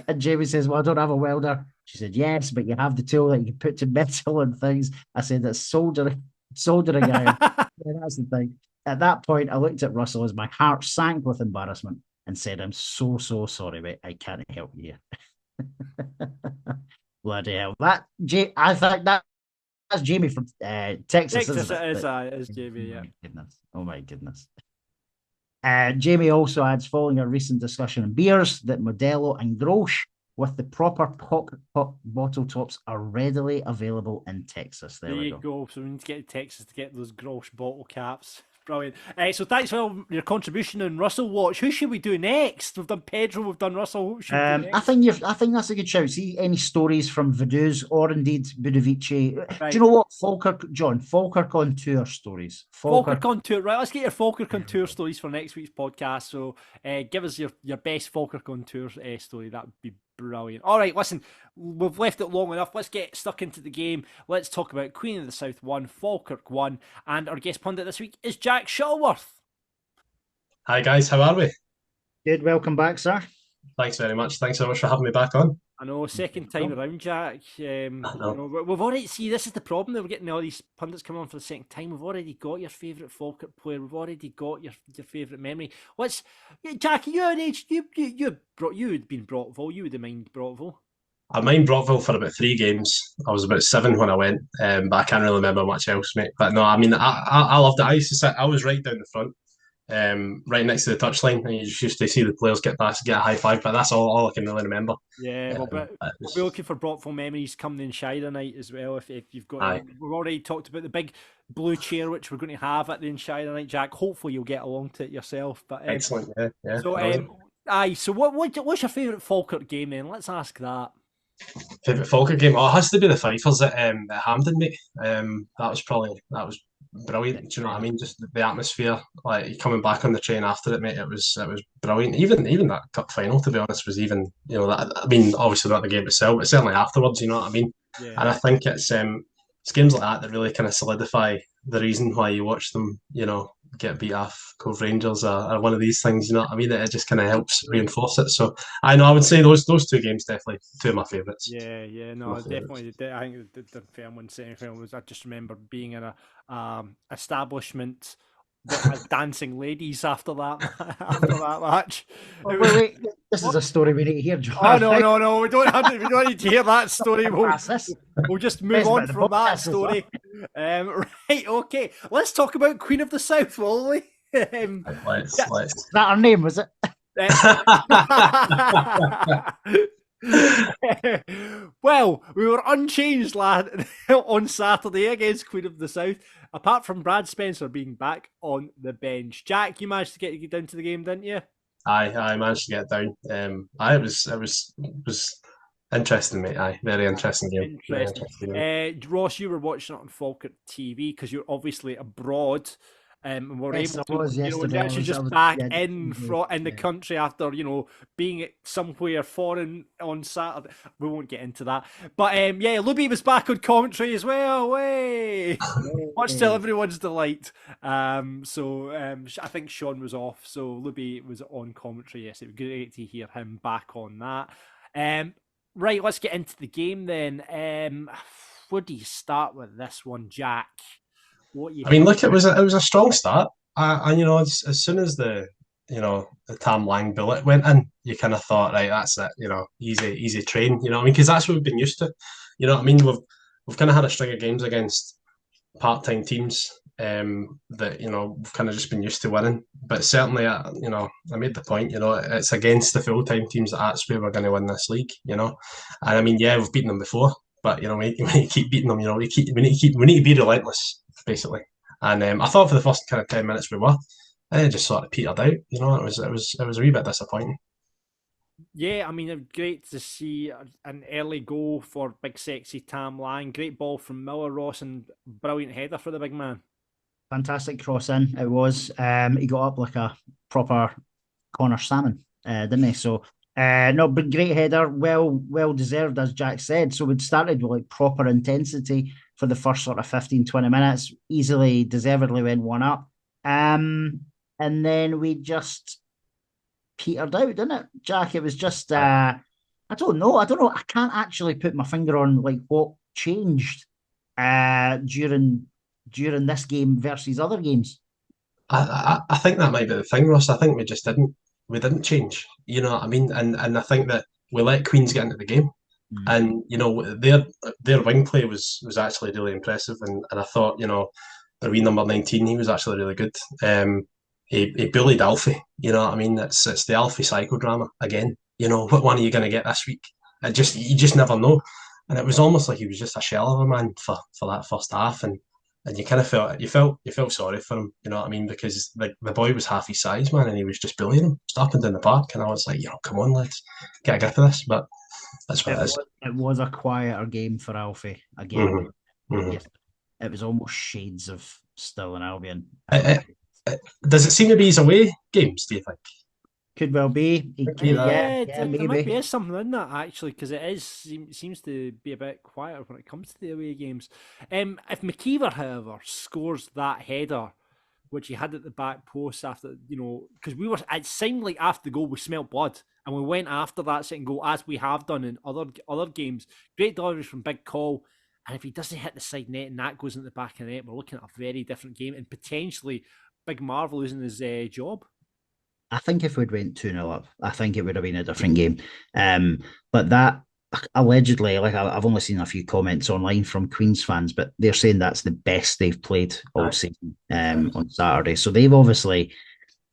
And Jamie says, well, I don't have a welder. She said, yes, but you have the tool that you can put to metal and things. I said, that's soldering iron. Yeah, that's the thing. At that point, I looked at Russell as my heart sank with embarrassment and said, I'm so sorry, mate. I can't help you. Bloody hell. I think that's Jamie from Texas. It is Jamie, yeah. Oh my goodness. Jamie also adds, following a recent discussion on beers, that Modelo and Grolsch with the proper pop bottle tops are readily available in Texas. There we go. So we need to get to Texas to get those Grolsch bottle caps. Brilliant. So thanks for your contribution on Russell Watch. Who should we do next? We've done Pedro, we've done Russell. Who should we do next? I think that's a good shout. See any stories from Vaduz or indeed Budovici. Right. Do you know what Falkirk on tour stories. Falkirk on tour. Right, let's get your Falkirk on tour stories for next week's podcast. So give us your best Falkirk on tour story. That would be brilliant. All right, listen, we've left it long enough. Let's get stuck into the game. Let's talk about Queen of the South 1, Falkirk 1, and our guest pundit this week is Jack Shuttleworth. Hi guys, how are we? Good, welcome back, sir. Thanks very much. Thanks so much for having me back on. I know, second time around, Jack. You know, we've already this is the problem. We're getting all these pundits coming on for the second time. We've already got your favourite Falkirk player. We've already got your favourite memory. Jack? You're an age. You had been Brockville. You would have minded Brockville. I mind Brockville for about 3 games. I was about 7 when I went, but I can't really remember much else, mate. But no, I mean, I loved it. I used to sit. I was right down the front, right next to the touchline, and you just used to see the players get past, get a high five. But that's all I can really remember. Yeah, we'll be looking for Brockville memories coming in Inchyra night as well. If you've got, we've already talked about the big blue chair which we're going to have at the Inchyra night, Jack. Hopefully you'll get along to it yourself. But excellent, yeah. So So what's your favourite Falkirk game then? Let's ask that. Favourite Falkirk game? Oh, it has to be the Fifers at Hampden, mate. That was brilliant. Do you know what I mean? Just the atmosphere, like coming back on the train after it, mate. It was brilliant. Even that cup final, to be honest, was even, you know, that, I mean, obviously not the game itself, but certainly afterwards. You know what I mean? Yeah. And I think it's games like that really kind of solidify the reason why you watch them. You know, get beat off Cove Rangers or one of these things. You know what I mean? It just kind of helps reinforce it. So I would say those 2 games definitely 2 of my favourites. Yeah, no, definitely. I think the Fairmont semi-final was. I just remember being in a establishment that had dancing ladies after that match. Wait, this is a story we need to hear, John. Oh no, we don't need to hear that story. We'll just move on from that story. Right, okay. Let's talk about Queen of the South, will we? Let's. Is that her name, was it? Well, we were unchanged, lad, on Saturday against Queen of the South, apart from Brad Spencer being back on the bench. Jack, you managed to get down to the game, didn't you? I managed to get down. It was interesting, mate. Very interesting game. Ross, you were watching it on Falkirk TV because you're obviously abroad. And we're able to actually just back in the country after, you know, being somewhere foreign on Saturday. We won't get into that. But Luby was back on commentary as well. Much to everyone's delight. I think Sean was off, so Luby was on commentary. Yes, it was great to hear him back on that. Right, let's get into the game then. Where do you start with this one, Jack? I mean, look, it was a strong start, and you know, as soon as the Tam Lang bullet went in, you kind of thought, right, that's it, you know, easy train, you know what I mean? Because that's what we've been used to, you know what I mean? We've kind of had a string of games against part-time teams that, you know, we've kind of just been used to winning. But certainly, I made the point, you know, it's against the full-time teams that's where we're going to win this league, you know. And I mean, yeah, we've beaten them before, but you know, we need to keep beating them. You know, we need to be relentless, basically. And I thought for the first kind of 10 minutes we were, and it just sort of petered out. You know, it was a wee bit disappointing. Yeah, I mean, great to see an early goal for big sexy Tam Lang. Great ball from Miller Ross and brilliant header for the big man. Fantastic cross in it was. He got up like a proper Connor salmon, didn't he? So but great header, well deserved, as Jack said. So we'd started with like proper intensity for the first sort of 15-20 minutes, easily, deservedly went 1-up. And then we just petered out, didn't it, Jack? It was just I don't know. I can't actually put my finger on like what changed during this game versus other games. I think that might be the thing, Ross. I think we didn't change. You know what I mean? And I think that we let Queens get into the game. And you know, their wing play was actually really impressive, and I thought, you know, their wee number 19, he was actually really good. He bullied Alfie, you know what I mean? It's the Alfie psychodrama again. You know, what one are you going to get this week? You just never know. And it was almost like he was just a shell of a man for that first half. And And you kind of felt sorry for him, you know what I mean? Because the boy was half his size, man, and he was just bullying him, stopping down the park. And I was like, come on, lads, get a grip of this. But that's what it is. It was a quieter game for Alfie again. Mm-hmm. Mm-hmm. Yes, it was almost shades of Still and Albion. Does it seem to be his away games, do you think? Could well be. There Maybe. might be something in that actually, because it seems to be a bit quieter when it comes to the away games. If McKeever, however, scores that header, which he had at the back post after, because it seemed like after the goal we smelt blood, and we went after that second goal as we have done in other games. Great delivery from Big Call, and if he doesn't hit the side net and that goes into the back of the net, we're looking at a very different game and potentially Big Marv losing his job. I think if we'd went 2-0 up, I think it would have been a different game. But that allegedly, like I've only seen a few comments online from Queen's fans, but they're saying that's the best they've played all season on Saturday. So they've obviously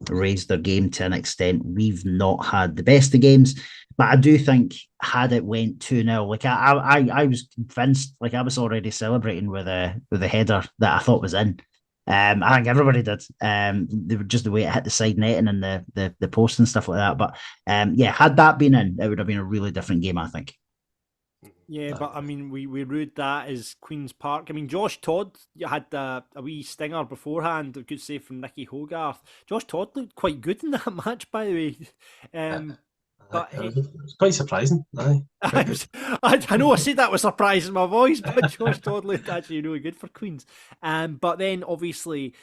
raised their game to an extent. We've not had the best of games, but I do think had it went 2-0, like I was convinced, like I was already celebrating with a header that I thought was in. I think everybody did. They were just the way it hit the side netting and the post and stuff like that. But had that been in, it would have been a really different game, I think. Yeah, but I mean, we ruled that as Queen's Park. I mean, Josh Todd had a wee stinger beforehand, a good save from Nicky Hogarth. Josh Todd looked quite good in that match, by the way. But it's quite surprising. I know I said that with surprise in my voice, but Josh Todd looked actually really good for Queens. But then obviously,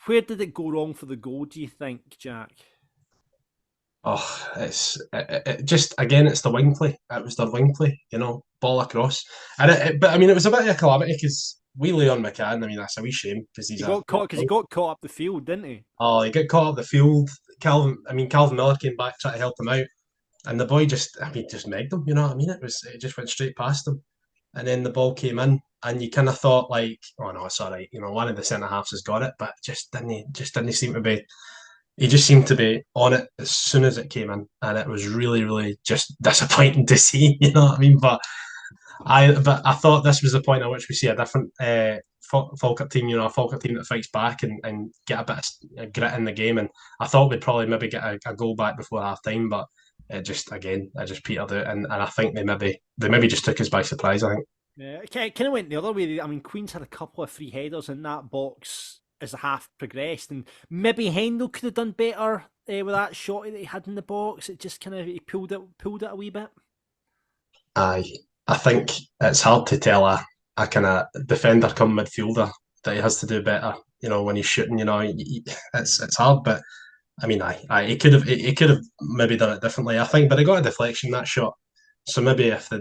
where did it go wrong for the goal, do you think, Jack? Oh, it's just again, it's the wing play. It was the wing play, ball across, but I mean, it was a bit of a calamity because Leon McCann. I mean, that's a wee shame because he got caught up the field, didn't he? Oh, he got caught up the field. Calvin Miller came back trying to help him out, and the boy just megged him. You know what I mean? It just went straight past him, and then the ball came in, and you kind of thought like, oh no, it's all right. One of the centre halves has got it, but just didn't seem to be. He just seemed to be on it as soon as it came in, and it was really, really just disappointing to see. You know what I mean? But I thought this was the point at which we see a different Falkirk team. A Falkirk team that fights back and get a bit of grit in the game. And I thought we'd probably maybe get a goal back before half time, but it just petered out, and I think they maybe just took us by surprise. I think. Yeah, it kind of went the other way. I mean, Queens had a couple of free headers in that box as the half progressed, and maybe Hendel could have done better with that shot that he had in the box. It just kind of he pulled it a wee bit. I think it's hard to tell a kind of defender come midfielder that he has to do better. When he's shooting, it's hard, but I mean, he could have maybe done it differently. I think, but he got a deflection that shot. So maybe if the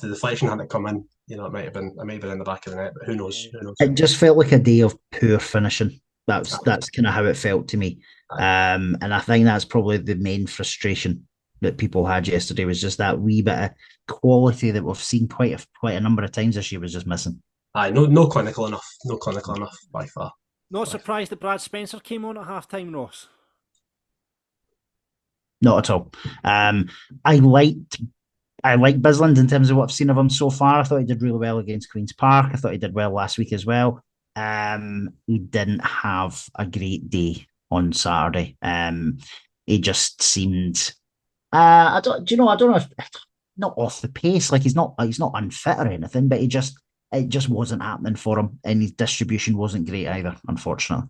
deflection hadn't come in, it might have been in the back of the net. But who knows? It just felt like a day of poor finishing. That's kind of how it felt to me. And I think that's probably the main frustration that people had yesterday was just that wee bit of quality that we've seen quite a number of times this year was just missing. No clinical enough by far. Not surprised that Brad Spencer came on at half time, Ross. Not at all. I like Bisland in terms of what I've seen of him so far. I thought he did really well against Queen's Park. I thought he did well last week as well. He didn't have a great day on Saturday. He just seemed, I don't know if not off the pace. Like he's not unfit or anything, but it just wasn't happening for him, and his distribution wasn't great either, unfortunately.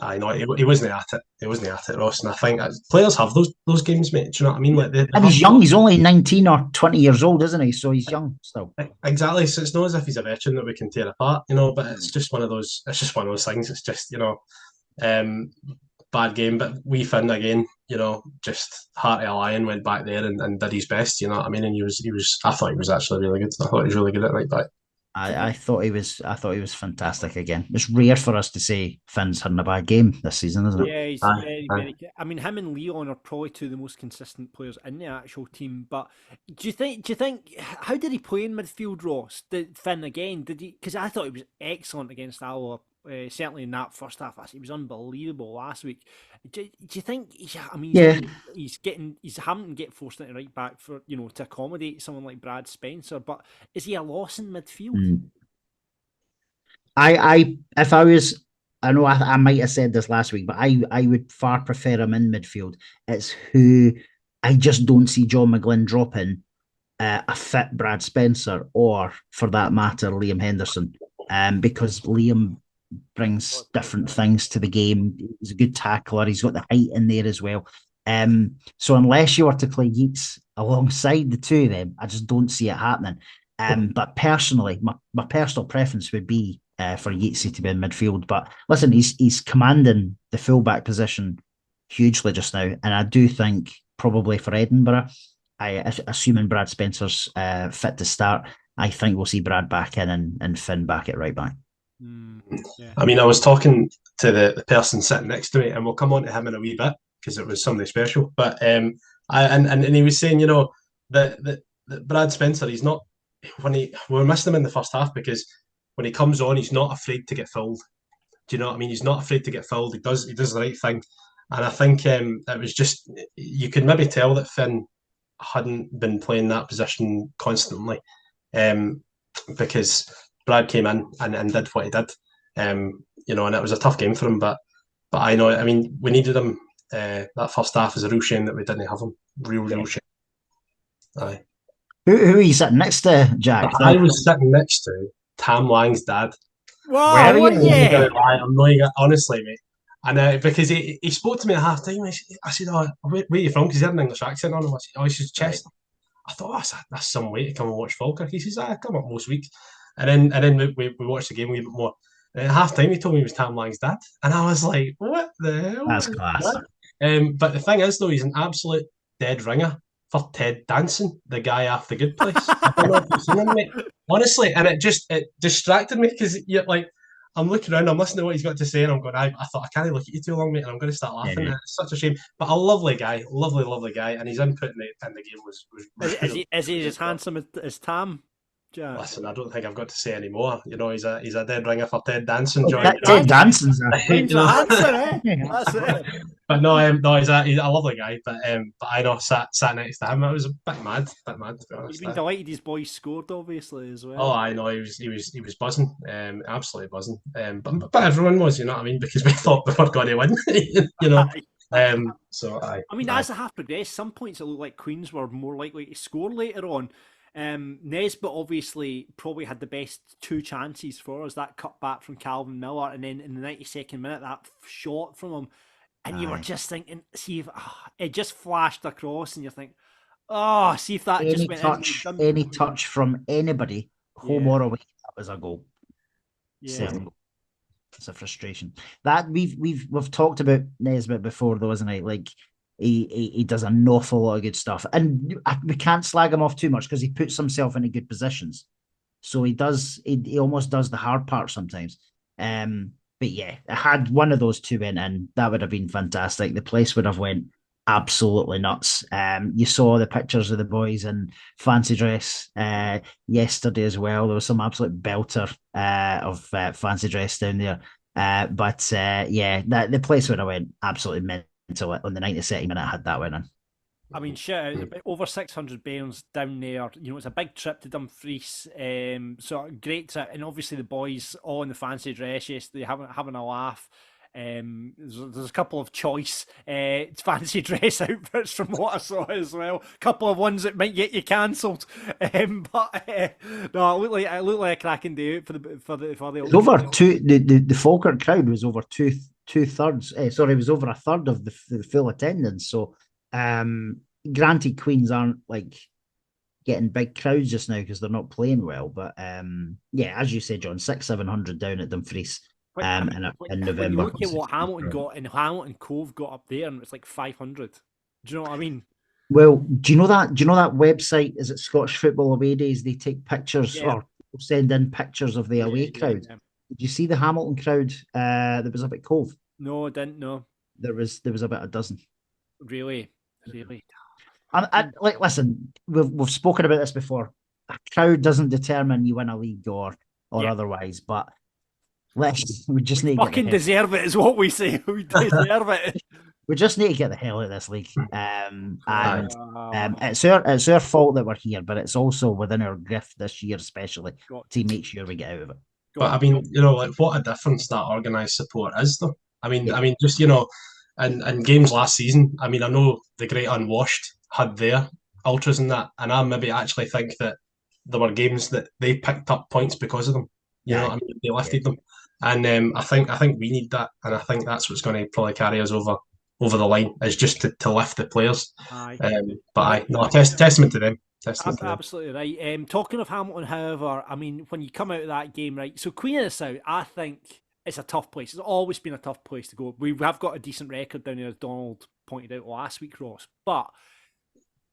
I know he wasn't at it. He wasn't at it, Ross. And I think players have those games, mate. Do you know what I mean? Like and he's young. He's only 19 or 20 years old, isn't he? So he's young still. Exactly. So it's not as if he's a veteran that we can tear apart, But it's just one of those. It's just one of those things. It's just bad game. But we Finn again, just heart of a lion, went back there and did his best. You know what I mean? And he was. I thought he was actually really good. I thought he was really good at right back. I thought he was fantastic again. It's rare for us to say Finn's having a bad game this season, isn't it? Yeah, he's very good. I mean, him and Leon are probably two of the most consistent players in the actual team. But do you think how did he play in midfield, Ross? Did Finn again? Did he? Because I thought he was excellent against Alloa. Certainly in that first half, he was unbelievable last week. Do you think? He's having to get forced into right back for to accommodate someone like Brad Spencer. But is he a loss in midfield? If I was, I know I might have said this last week, but I would far prefer him in midfield. It's who I just don't see John McGlynn dropping a fit Brad Spencer or, for that matter, Liam Henderson, because Liam brings different things to the game. He's a good tackler. He's got the height in there as well. So unless you were to play Yeats alongside the two of them, I just don't see it happening. But personally, my personal preference would be for Yeatsy to be in midfield. But listen, he's commanding the fullback position hugely just now, and I do think probably for Edinburgh, assuming Brad Spencer's fit to start, I think we'll see Brad back in and Finn back at right back. Yeah. I mean, I was talking to the person sitting next to me, and we'll come on to him in a wee bit because it was something special. But and he was saying, that Brad Spencer, he's not we were missing him in the first half because when he comes on, he's not afraid to get filled. Do you know what I mean? He's not afraid to get filled. He does the right thing, and I think it was just, you could maybe tell that Finn hadn't been playing that position constantly, because Brad came in and did what he did, and it was a tough game for him. But I know, I mean, we needed him. That first half is a real shame that we didn't have him. Real shame. Aye. Who are you sitting next to, Jack? I was sitting next to Tam Lang's dad. Wow, yeah. I'm not, honestly, mate. And because he spoke to me at half time, I said, "Oh, where are you from?" Because he had an English accent on him. I said, "Oh, he's Chester." I thought, that's some way to come and watch Falkirk. He says, "I come up most weeks," and then we watched the game a wee bit more. And at half time, he told me he was Tam Lang's dad, and I was like, "What the hell?" That's class. But the thing is, though, he's an absolute dead ringer for Ted Danson, the guy off The Good Place. I don't know if you've seen him, mate. Honestly, and it distracted me because you're like, I'm looking around, I'm listening to what he's got to say, and I'm going, I thought I can't look at you too long, mate, and I'm going to start laughing. Yeah. It's such a shame, but a lovely guy, lovely guy, and his input in the game was Is he as handsome as Tam? Yeah. Listen, I don't think I've got to say any more. He's a dead ringer for Ted Danson. Ted Danson's That's it. But no, he's a lovely guy. But I know sat next to him, I was a bit mad to be honest. You've been delighted his boys scored, obviously, as well. Oh, I know, he was buzzing, absolutely buzzing. But everyone was, you know what I mean, because we thought we were going to win, So I mean, as the half progressed, some points it looked like Queens were more likely to score later on. Nesbitt obviously probably had the best two chances for us, that cut back from Calvin Miller, and then in the 92nd minute that shot from him, and you were just thinking, see if it just flashed across, and you think, see if that just went any touch from anybody, home or away, that was a goal. It's a frustration that we've talked about Nesbitt before, though, isn't it? Like, he does an awful lot of good stuff, and we can't slag him off too much because he puts himself into good positions. So he almost does the hard part sometimes. But yeah, had one of those two went in, that would have been fantastic. The place would have went absolutely nuts. You saw the pictures of the boys in fancy dress yesterday as well. There was some absolute belter of fancy dress down there. But the place would have went absolutely mental. On the 92nd minute, had that winning. I mean, shit, over 600 Bairns down there. It's a big trip to Dumfries. So a great trip, and obviously the boys all in the fancy dress yesterday, having a laugh. There's a couple of choice fancy dress outfits from what I saw as well. A couple of ones that might get you cancelled. No, it looked like a cracking day out for the over two. The Falkirk crowd was over two-thirds. It was over a third of the full attendance. So, granted, Queens aren't like getting big crowds just now because they're not playing well. But as you say, John, 600-700 down at Dumfries. In November. Look at what Hamilton got, and Hamilton Cove got up there, and it's like 500. Do you know what I mean? Well, do you know that website? Is it Scottish Football Away Days? They take pictures or send in pictures of the away crowd. Yeah. Did you see the Hamilton crowd that was up at Cove? No, I didn't know. There was about a dozen. Really. And listen, we've spoken about this before. A crowd doesn't determine you win a league or otherwise, but we just need fucking deserve it, is what we say. We deserve it. We just need to get the hell out of this league. It's our fault that we're here, but it's also within our gift this year, especially to make sure we get out of it. But I mean, like what a difference that organised support is, though. I mean, just in games last season. I mean, I know the great unwashed had their ultras in that, and I maybe actually think that there were games that they picked up points because of them. You know what I mean? They lifted them, and I think we need that, and I think that's what's going to probably carry us over the line, is just to lift the players. Testament to them. Absolutely right. Talking of Hamilton, however, I mean, when you come out of that game, right, so Queen of the South, I think it's a tough place. It's always been a tough place to go. We have got a decent record down there, as Donald pointed out last week, Ross. But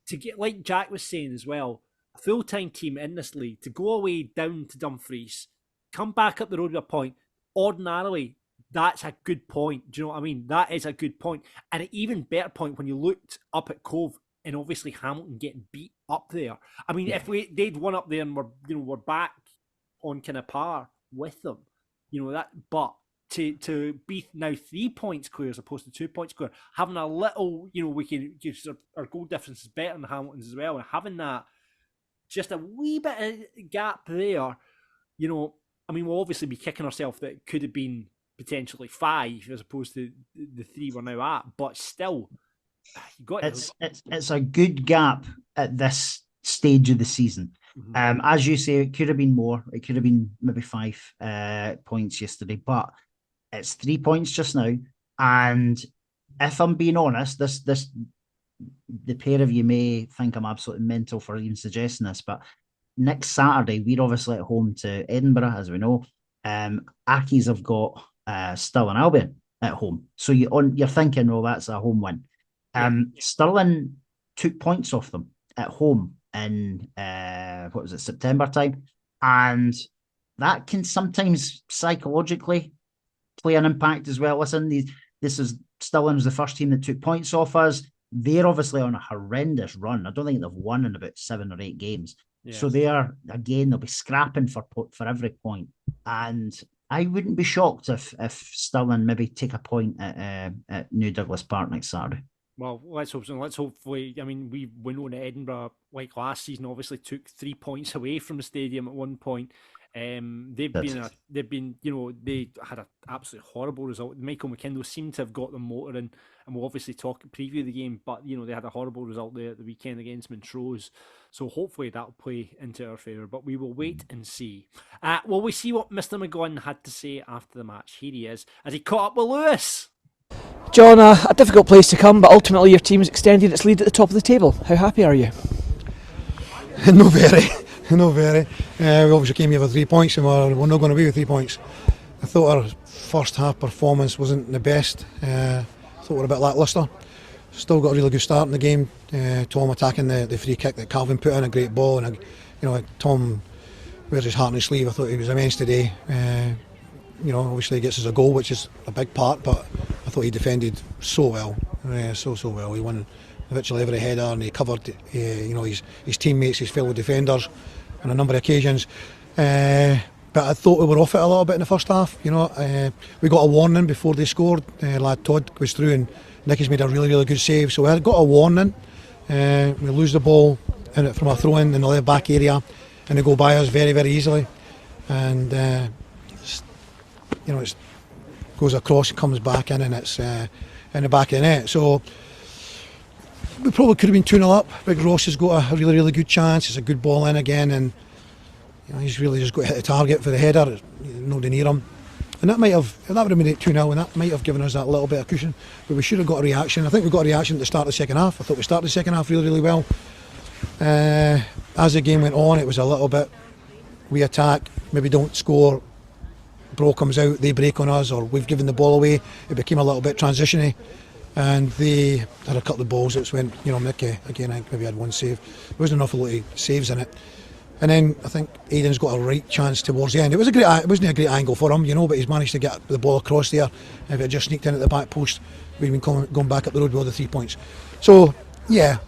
to get, like Jack was saying as well, a full-time team in this league, to go away down to Dumfries, come back up the road with a point, ordinarily, that's a good point. Do you know what I mean? That is a good point. And an even better point when you looked up at Cove, and obviously Hamilton getting beat up there. I mean, if they'd won up there and we're back on kind of par with them, but to be now 3 points clear as opposed to 2 points clear, having a little, we can our goal difference is better than Hamilton's as well, and having that just a wee bit of gap there, I mean, we'll obviously be kicking ourselves that it could have been potentially 5 as opposed to the 3 we're now at, but still. It's a good gap at this stage of the season. As you say, it could have been more. It could have been maybe 5 points yesterday, but it's 3 points just now. And if I'm being honest, the pair of you may think I'm absolutely mental for even suggesting this, but next Saturday we're obviously at home to Edinburgh, as we know. Accies have got Stirling Albion at home, so you're thinking, well, that's a home win. Stirling took points off them at home in September time, and that can sometimes psychologically play an impact as well. Listen, this is Stirling's the first team that took points off us. They're obviously on a horrendous run. I don't think they've won in about 7 or 8 games. So they'll be scrapping for every point. And I wouldn't be shocked if Stirling maybe take a point at New Douglas Park next Saturday. Well, let's hope so. Let's hopefully. I mean, we went to Edinburgh like last season. Obviously, took 3 points away from the stadium at one point. They had an absolutely horrible result. Michael McKindle seemed to have got them motoring, and we'll obviously preview the game. But they had a horrible result there at the weekend against Montrose. So hopefully that'll play into our favour. But we will wait and see. Will we see what Mr. McGowan had to say after the match? Here he is, as he caught up with Lewis. John, a difficult place to come, but ultimately your team has extended its lead at the top of the table. How happy are you? No very. We obviously came here for 3 points, and we're not going to be with 3 points. I thought our first half performance wasn't the best. I thought we were a bit lacklustre. Still got a really good start in the game. Tom attacking the free kick that Calvin put in, a great ball, and Tom wears his heart on his sleeve. I thought he was immense today. Obviously he gets us a goal, which is a big part, but I thought he defended so well, so well. He won virtually every header, and he covered his teammates, his fellow defenders on a number of occasions. But I thought we were off it a little bit in the first half. We got a warning before they scored. Lad Todd goes through, and Nicky's made a really, really good save. So we got a warning. We lose the ball from a throw in the left back area, and they go by us very, very easily. And it goes across, comes back in, and it's in the back of the net. So we probably could have been 2-0 up. Big Ross has got a really, really good chance. It's a good ball in again, and he's really just got to hit the target for the header. Nobody near him, and that would have made it 2-0, and that might have given us that little bit of cushion. But we should have got a reaction. I think we got a reaction at the start of the second half. I thought we started the second half really, really well. As the game went on, it was a little bit, we attack, maybe don't score. Bro comes out, they break on us, or we've given the ball away. It became a little bit transition-y, and they had a couple of balls that went, Mickey again, I think maybe had one save. There wasn't an awful lot of saves in it, and then I think Aidan's got a right chance towards the end. It wasn't a great angle for him, but he's managed to get the ball across there. If it just sneaked in at the back post, we'd been going back up the road with all the 3 points. So yeah,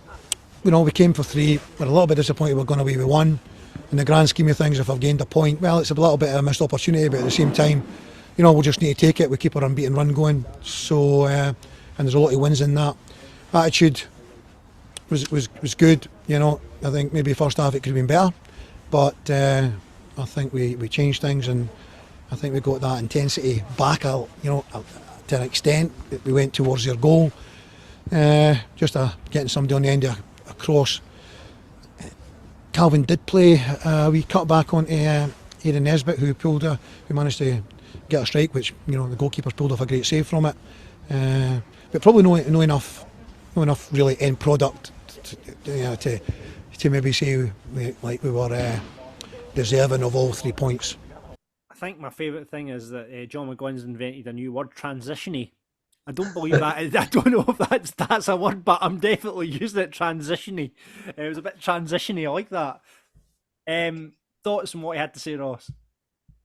we came for 3. We're a little bit disappointed we're going away with 1. In the grand scheme of things, if I've gained a point, well, it's a little bit of a missed opportunity, but at the same time, we'll just need to take it. We keep our unbeaten run going, so and there's a lot of wins in that. Attitude was good. I think maybe first half it could have been better, but I think we changed things, and I think we got that intensity back, to an extent. We went towards their goal. Just getting somebody on the end of a cross. Calvin did play. We cut back on Aaron Nesbitt, who managed to get a strike, which the goalkeeper's pulled off a great save from it. But probably no enough really end product to maybe say we were deserving of all 3 points. I think my favourite thing is that John McGuinn's invented a new word, transitiony. I don't believe that. I don't know if that's a word, but I'm definitely using it, transitiony. It was a bit transitiony. I like that. Thoughts on what he had to say, Ross?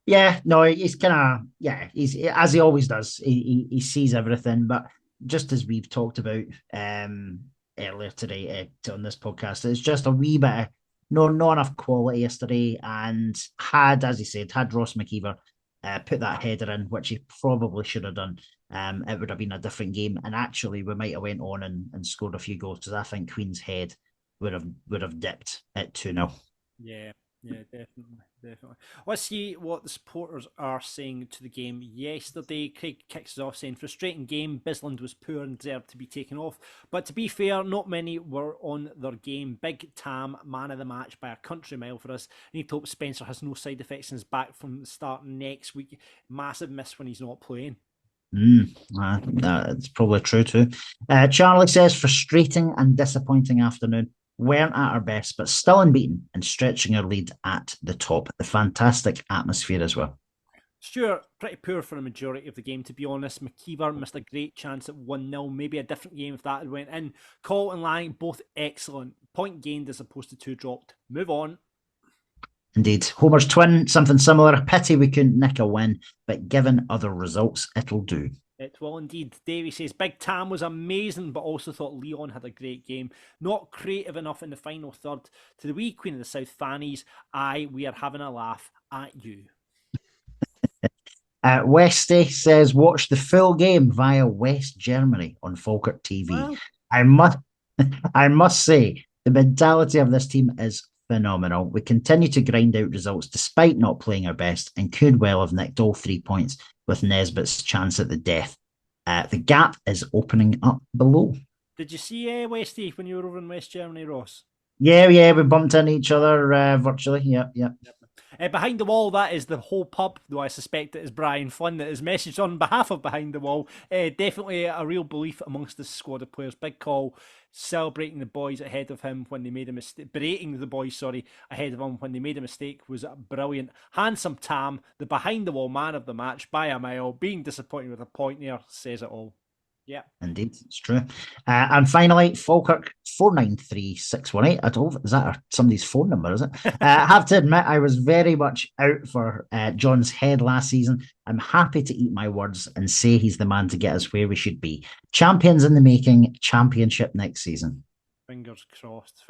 Yeah, no, he's kind of, he's as he always does. He sees everything, but just as we've talked about earlier today on this podcast, it's just a wee bit of not enough quality yesterday, and had Ross McKeever put that header in, which he probably should have done, it would have been a different game. And actually, we might have went on and scored a few goals, because I think Queen's Head would have dipped at 2-0. Yeah, definitely. Let's see what the supporters are saying to the game yesterday. Craig kicks us off saying, frustrating game. Bisland was poor and deserved to be taken off. But to be fair, not many were on their game. Big Tam, man of the match by a country mile for us. Need to hope Spencer has no side effects and is back from the start next week. Massive miss when he's not playing. That's probably true too. Charlie says, frustrating and disappointing afternoon. Weren't at our best, but still unbeaten and stretching our lead at the top. The fantastic atmosphere as well. Stuart, pretty poor for the majority of the game, to be honest. McKeever missed a great chance at 1-0. Maybe a different game if that had went in. Cole and Lang, both excellent. Point gained as opposed to 2 dropped. Move on. Indeed. Homer's twin, something similar. A pity we couldn't nick a win, but given other results, it'll do. It will indeed. Davey says, Big Tam was amazing, but also thought Leon had a great game. Not creative enough in the final third. To the wee Queen of the South fannies, we are having a laugh at you. Westy says, watch the full game via West Germany on Falkirk TV. Wow. I must say, the mentality of this team is phenomenal. We continue to grind out results despite not playing our best, and could well have nicked all 3 points with Nesbitt's chance at the death. The gap is opening up below. Did you see Westy when you were over in West Germany, Ross? Yeah, we bumped into each other virtually. Yep. Behind the Wall, that is the whole pub, though I suspect it is Brian Flynn that is messaged on behalf of Behind the Wall. Definitely a real belief amongst the squad of players. Big call, celebrating the boys ahead of him when they made a mistake, berating the boys, ahead of him when they made a mistake was brilliant. Handsome Tam, the Behind the Wall man of the match by a mile, being disappointed with a point there says it all. Yeah, indeed, it's true. And finally, Falkirk 493618. Is that somebody's phone number? Is it? I have to admit, I was very much out for John's head last season. I'm happy to eat my words and say he's the man to get us where we should be. Champions in the making. Championship next season. Fingers crossed.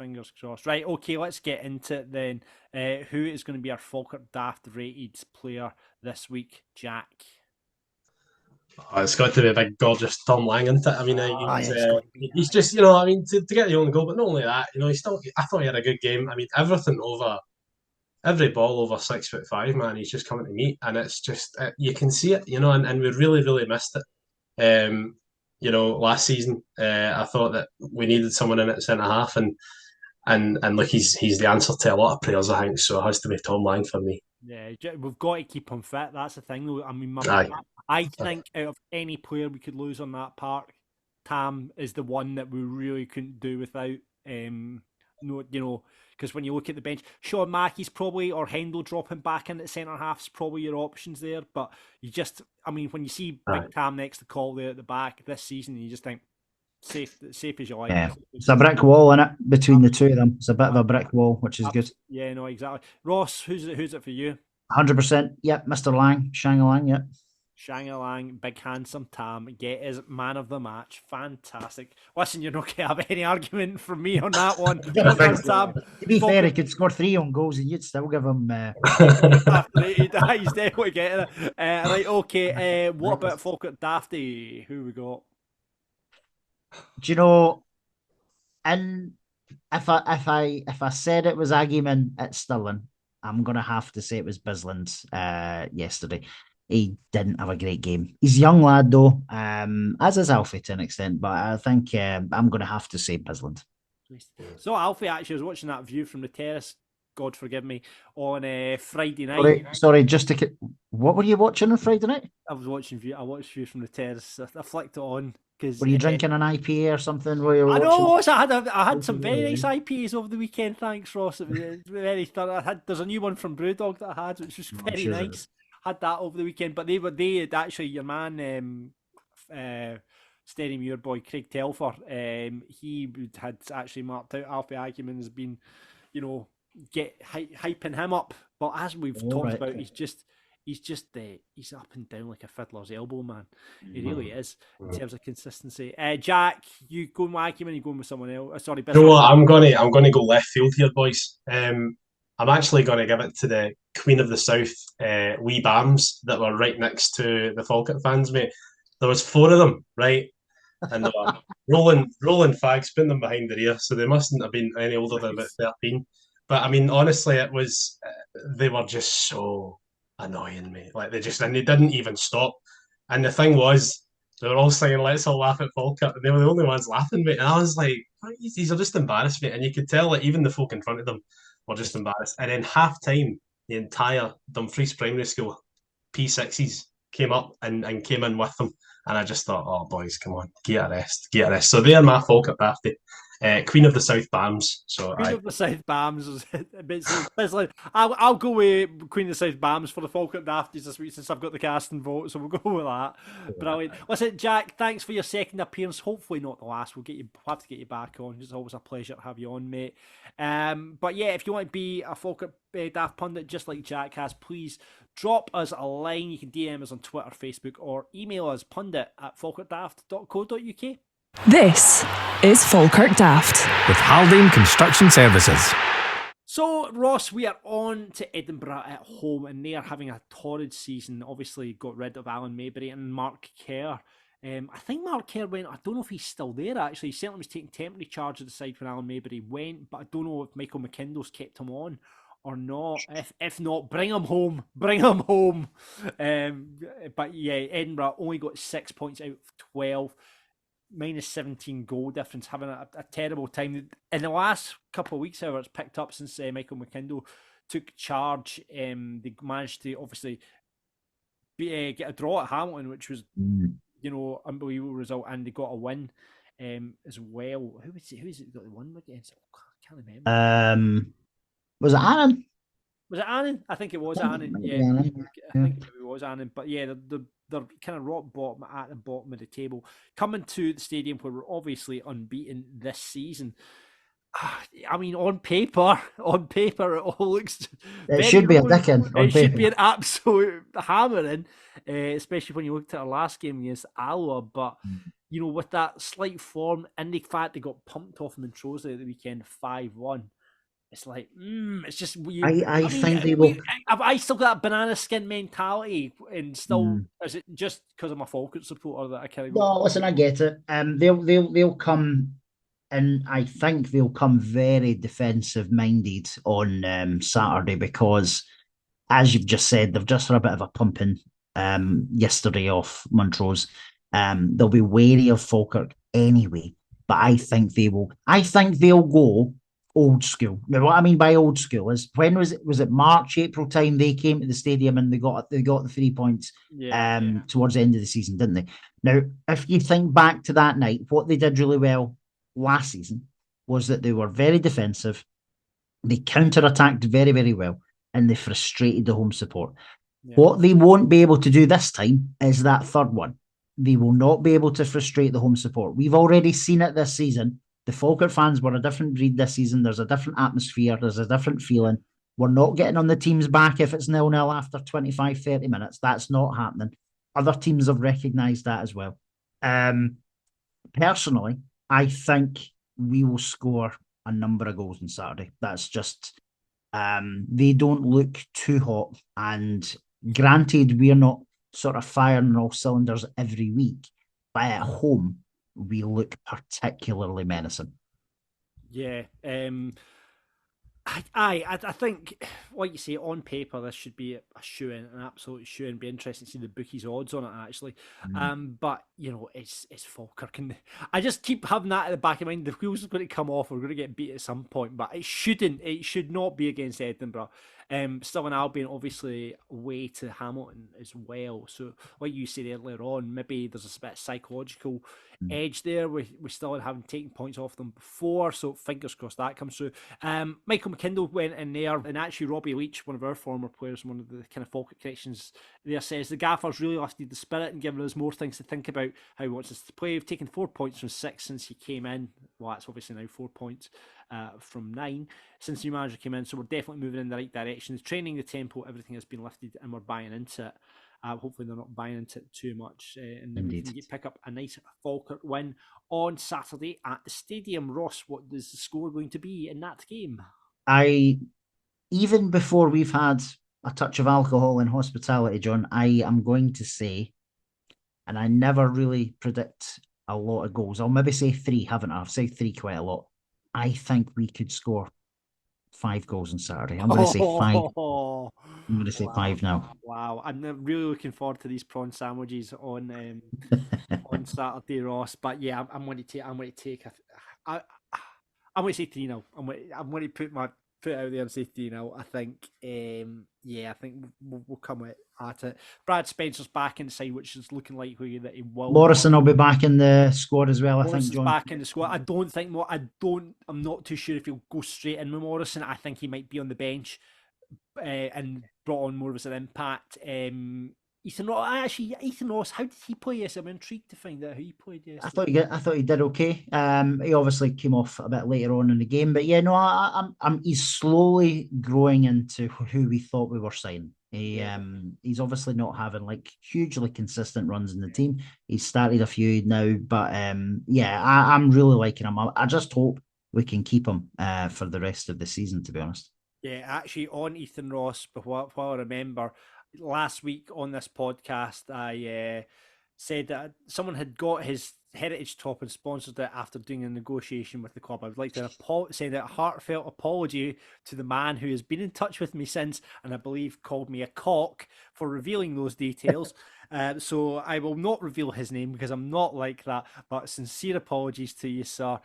Right, okay, let's get into it then. Who is going to be our Falkirk Daft rated player this week, Jack? Oh, it's got to be a big, gorgeous Tom Lang, isn't it? I mean, he's just, to get the only goal, but not only that, I thought he had a good game. I mean, every ball over 6'5", man, he's just coming to meet, and it's just, you can see it, and we really, really missed it. Last season, I thought that we needed someone in at centre half, and look, he's the answer to a lot of players, I think, so it has to be Tom Lang for me. Yeah, we've got to keep him fit. That's the thing, though. I mean, I think out of any player we could lose on that park, Tam is the one that we really couldn't do without. Because when you look at the bench, Sean Mackey's probably, or Hendel dropping back in at centre half's probably your options there. But when you see Big Tam next to Call there at the back this season, you just think safe as you like. Yeah. It's a brick wall in it between the two of them. It's a bit of a brick wall, which is good. Yeah, no, exactly. Ross, who's it for you? 100%. Yep, Mr. Lang, Shanga Lang. Yep. Shanga Lang, big handsome Tam, get his man of the match. Fantastic. Listen, you're not going to have any argument from me on that one. To be fair, he could score 3 on goals and you'd still give him... He's definitely getting it. Right, okay. What about Falkirk Dafty? Who we got? Do you know, and if I said it was Agyeman at Stirling, I'm going to have to say it was Bisland yesterday. He didn't have a great game. He's a young lad, though, as is Alfie to an extent, but I think I'm going to have to say Bisland. So Alfie actually was watching that view from the terrace, God forgive me, on Friday night. Sorry, what were you watching on Friday night? I watched View from the terrace. I flicked it on. Were you drinking an IPA or something? I know. I had some very nice IPAs over the weekend. Thanks, Ross. It was very thorough. There's a new one from Brewdog that I had, which was very nice. Had that over the weekend, but they had actually, your man, Steady Muir boy Craig Telfer, he had actually marked out Alfie Ackerman has been, hyping him up. But as we've talked about, he's up and down like a fiddler's elbow, man. He really is in terms of consistency. Jack, you going with Ackerman? You going with someone else? Sorry, you know what? I'm gonna go left field here, boys. I'm actually going to give it to the Queen of the South, wee Bams that were right next to the Falkirk fans, mate. There was 4 of them, right? And they were rolling fags, putting them behind the ear, so they mustn't have been any older than about 13. But I mean, honestly, it was they were just so annoying, mate. Like they didn't even stop. And the thing was, they were all saying, "Let's all laugh at Falkirk," and they were the only ones laughing, mate. And I was like, "These are just embarrassed, mate." And you could tell that even the folk in front of them were just embarrassed. And in half time, the entire Dumfries Primary School P6s came up and came in with them. And I just thought, oh, boys, come on, get a rest. So they are my Falkirk Dafty. Queen of the South Bams. Queen of the South Bams. I'll go with Queen of the South Bams for the Falkirk Dafties this week since I've got the casting vote, so we'll go with that. Brilliant. Listen, Jack, thanks for your second appearance. Hopefully not the last. We'll have to get you back on. It's always a pleasure to have you on, mate. But yeah, if you want to be a Falkirk Daft pundit just like Jack has, please drop us a line. You can DM us on Twitter, Facebook, or email us pundit@falkirkdaft.co.uk. This is Falkirk Daft with Haldane Construction Services. So, Ross, we are on to Edinburgh at home, and they are having a torrid season. Obviously, got rid of Alan Maybury and Mark Kerr. I think Mark Kerr went, I don't know if he's still there actually. He certainly was taking temporary charge of the side when Alan Maybury went, but I don't know if Michael McKindle's kept him on or not. If not, bring him home. But yeah, Edinburgh only got 6 points out of 12. Minus 17 goal difference, having a terrible time. In the last couple of weeks, however, it's picked up since Michael McKindle took charge. They managed to obviously get a draw at Hamilton, which was, unbelievable result, and they got a win as well. Who is it got the win against? I can't remember. Was it Annan? Was it Annan? I think it was Annan. Yeah, I think it was Annan. But yeah, they're kind of rock bottom at the bottom of the table. Coming to the stadium where we're obviously unbeaten this season. I mean, on paper, it all looks. It should be a dicking. It should be an absolute hammering, especially when you looked at our last game against Alloa. But with that slight form, and the fact they got pumped off Montrose at the weekend 5-1. It's like, it's just weird. I think they will. Have I still got that banana skin mentality, and still is it just because I'm a Falkirk supporter that I can't? No, listen, I get it. They'll come, and I think they'll come very defensive minded on Saturday because, as you've just said, they've just had a bit of a pumping yesterday off Montrose. They'll be wary of Falkirk anyway, but I think they will. I think they'll go old school. Now, what I mean by old school is when was it? Was it March, April time they came to the stadium and they got the 3 points towards the end of the season, didn't they? Now, if you think back to that night, what they did really well last season was that they were very defensive. They counter-attacked very, very well, and they frustrated the home support. Yeah. What they won't be able to do this time is that third one. They will not be able to frustrate the home support. We've already seen it this season. The Falkirk fans were a different breed this season. There's a different atmosphere. There's a different feeling. We're not getting on the team's back if it's 0-0 after 25, 30 minutes. That's not happening. Other teams have recognised that as well. Personally, I think we will score a number of goals on Saturday. That's just, they don't look too hot. And granted, we're not sort of firing all cylinders every week, but at home, we look particularly menacing. Yeah. I think, like you say, on paper this should be a shoe-in, an absolute shoe-in. Be interesting to see the bookies' odds on it actually. But it's Falkirk, and I just keep having that at the back of my mind. The wheels are going to come off. We're going to get beat at some point, but it shouldn't. It should not be against Edinburgh. Still in Albion, obviously away to Hamilton as well. So, like you said earlier on, maybe there's a bit of psychological edge there. We still haven't taken points off them before, so fingers crossed that comes through. Michael McKindle went in there, and actually Robbie Leach, one of our former players, one of the kind of Falkirk connections there, says the gaffer's really lifted the spirit and given us more things to think about how he wants us to play. We've taken 4 points from 6 since he came in. Well, that's obviously now 4 points from 9 since the new manager came in, so we're definitely moving in the right direction. The training, the tempo, everything has been lifted, and we're buying into it. Hopefully they're not buying into it too much, and then we can pick up a nice Falkirk win on Saturday at the stadium. Ross, what is the score going to be in that game? Even before we've had a touch of alcohol in hospitality, John, I am going to say, and I never really predict a lot of goals. I'll maybe say 3, haven't I? I've said 3 quite a lot. I think we could score 5 goals on Saturday. I'm going to say 5. I'm going to say 5 now. Wow, I'm really looking forward to these prawn sandwiches on on Saturday, Ross. But yeah, I'm going to take. I'm going to say 3-0. I'm going to put my foot out there and say 3-0. I think. I think we'll come at it. Brad Spencer's back inside, which is looking likely that he will. Morrison will be back in the squad as well. Morrison's I think John back in the squad. I'm not too sure if he'll go straight in with Morrison. I think he might be on the bench and brought on more of as an impact. Ethan Ross, how did he play? Yes, I'm intrigued to find out how he played. Yes, I thought he did okay. He obviously came off a bit later on in the game, but yeah, no, he's slowly growing into who we thought we were signing. He's obviously not having like hugely consistent runs in the team. He's started a few now, but I'm really liking him. I just hope we can keep him for the rest of the season, to be honest. Yeah, actually, on Ethan Ross, but while I remember, last week on this podcast, I said that someone had got his heritage top and sponsored it after doing a negotiation with the club. I would like to send out a heartfelt apology to the man who has been in touch with me since, and I believe called me a cock for revealing those details. So I will not reveal his name because I'm not like that, but sincere apologies to you, sir.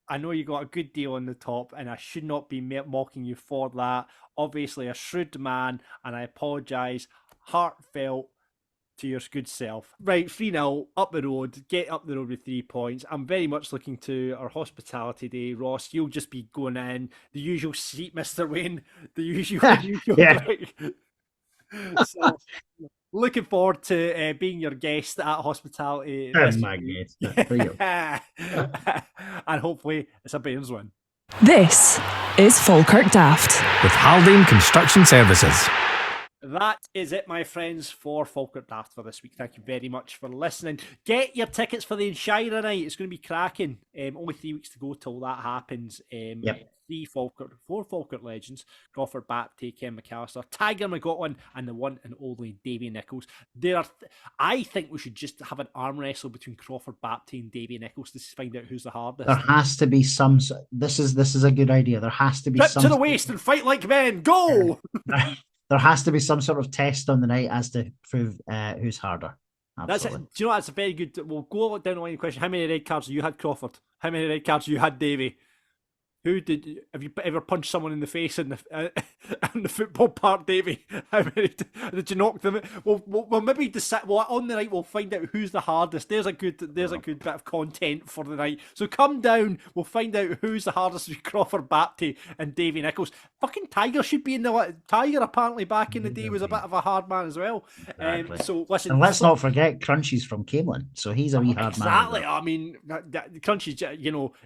I know you got a good deal on the top, and I should not be mocking you for that. Obviously, a shrewd man, and I apologise, heartfelt, to your good self. Right, 3-0, up the road, get up the road with 3 points. I'm very much looking to our hospitality day. Ross, you'll just be going in, the usual seat, Mr. Wayne, the usual. Yeah. So, looking forward to being your guest at hospitality. My guest. And hopefully it's a Bairns win. This is Falkirk Daft with Haldane Construction Services. That is it, my friends, for Falkirk Daft for this week. Thank you very much for listening. Get your tickets for the Inchyra night. It's going to be cracking. Only 3 weeks to go till that happens. Yep. 4 Falkirk legends: Crawford Bapty, Ken McAllister, Tiger McGowan, and the one and only Davy Nichols. I think we should just have an arm wrestle between Crawford Bapty and Davy Nichols to find out who's the hardest. There has to be some. This is a good idea. There has to be Grip some to the waist and fight like men. Go. There has to be some sort of test on the night as to prove who's harder. Absolutely. That's it. Do you know that's a very good? We'll go down the line question. How many red cards you had, Crawford? How many red cards you had, Davy? Have you ever punched someone in the face in the football park, Davy? How many did you knock them? We'll maybe decide. Well, on the night we'll find out who's the hardest. There's a good bit of content for the night. So come down. We'll find out who's the hardest with Crawford Bapty and Davy Nichols. Fucking Tiger should be in the Tiger. Apparently back in the day was a bit of a hard man as well. Exactly. So listen, and let's not forget Crunchy's from Camelin, so he's a wee hard man. Exactly. I mean, Crunchy's,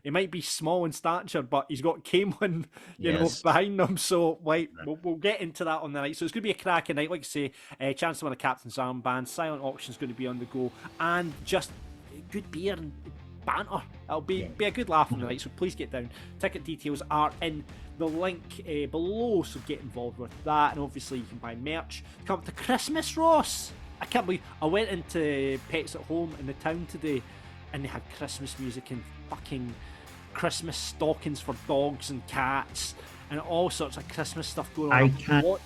he might be small in stature, but he's got Camelin, behind them. So, we'll get into that on the night. So it's going to be a cracking night. Like I say, chance to win a captain's armband. Silent auction's going to be on the go, and just good beer and banter. It'll be a good laugh on the night. So please get down. Ticket details are in the link below. So get involved with that, and obviously you can buy merch. Come up to Christmas, Ross. I can't believe I went into Pets at Home in the town today, and they had Christmas music and fucking Christmas stockings for dogs and cats, and all sorts of Christmas stuff going I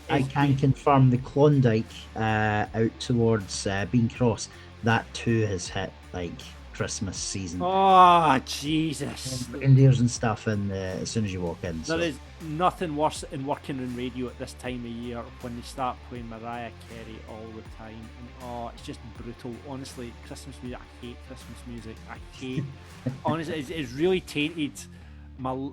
on. can confirm the Klondike out towards Bean Cross, that too has hit like Christmas season. Oh Jesus! Reindeers and stuff, and as soon as you walk in. There is nothing worse in working in radio at this time of year when they start playing Mariah Carey all the time, and it's just brutal. Honestly, Christmas music. I hate Christmas music. I hate. Honestly, it's really tainted my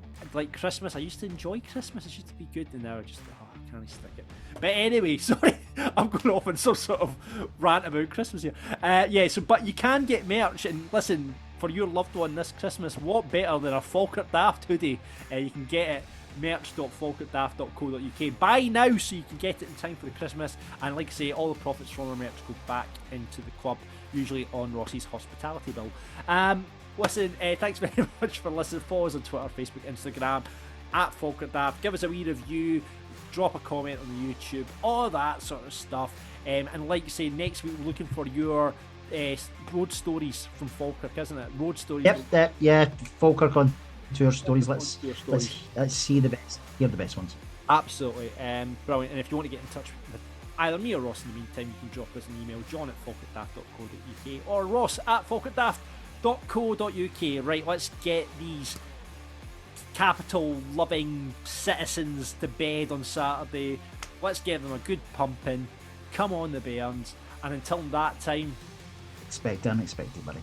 Christmas. I used to enjoy Christmas. It used to be good, and now I just I can't stick it. But anyway, sorry, I'm going off on some sort of rant about Christmas here. But you can get merch, and listen, for your loved one this Christmas, what better than a Falkirk Daft hoodie? You can get it merch.falkirkdaft.co.uk. Buy now so you can get it in time for the Christmas, and like I say, all the profits from our merch go back into the club, usually on Ross's hospitality bill. Listen, thanks very much for listening. Follow us on Twitter, Facebook, Instagram at Falkirk Daft. Give us a wee review, drop a comment on the YouTube, all that sort of stuff. And like I say, next week we're looking for your road stories from Falkirk, isn't it? Road stories. Yep, yeah, Falkirk on tour stories. Let's see the best, hear the best ones. Absolutely, brilliant. And if you want to get in touch with either me or Ross in the meantime, you can drop us an email, john@falkirkdaft.co.uk or ross@falkirkdaft.co.uk. Right, let's get these capital loving citizens to bed on Saturday. Let's give them a good pumping. Come on the Bairns, and until that time, expect the unexpected, buddy.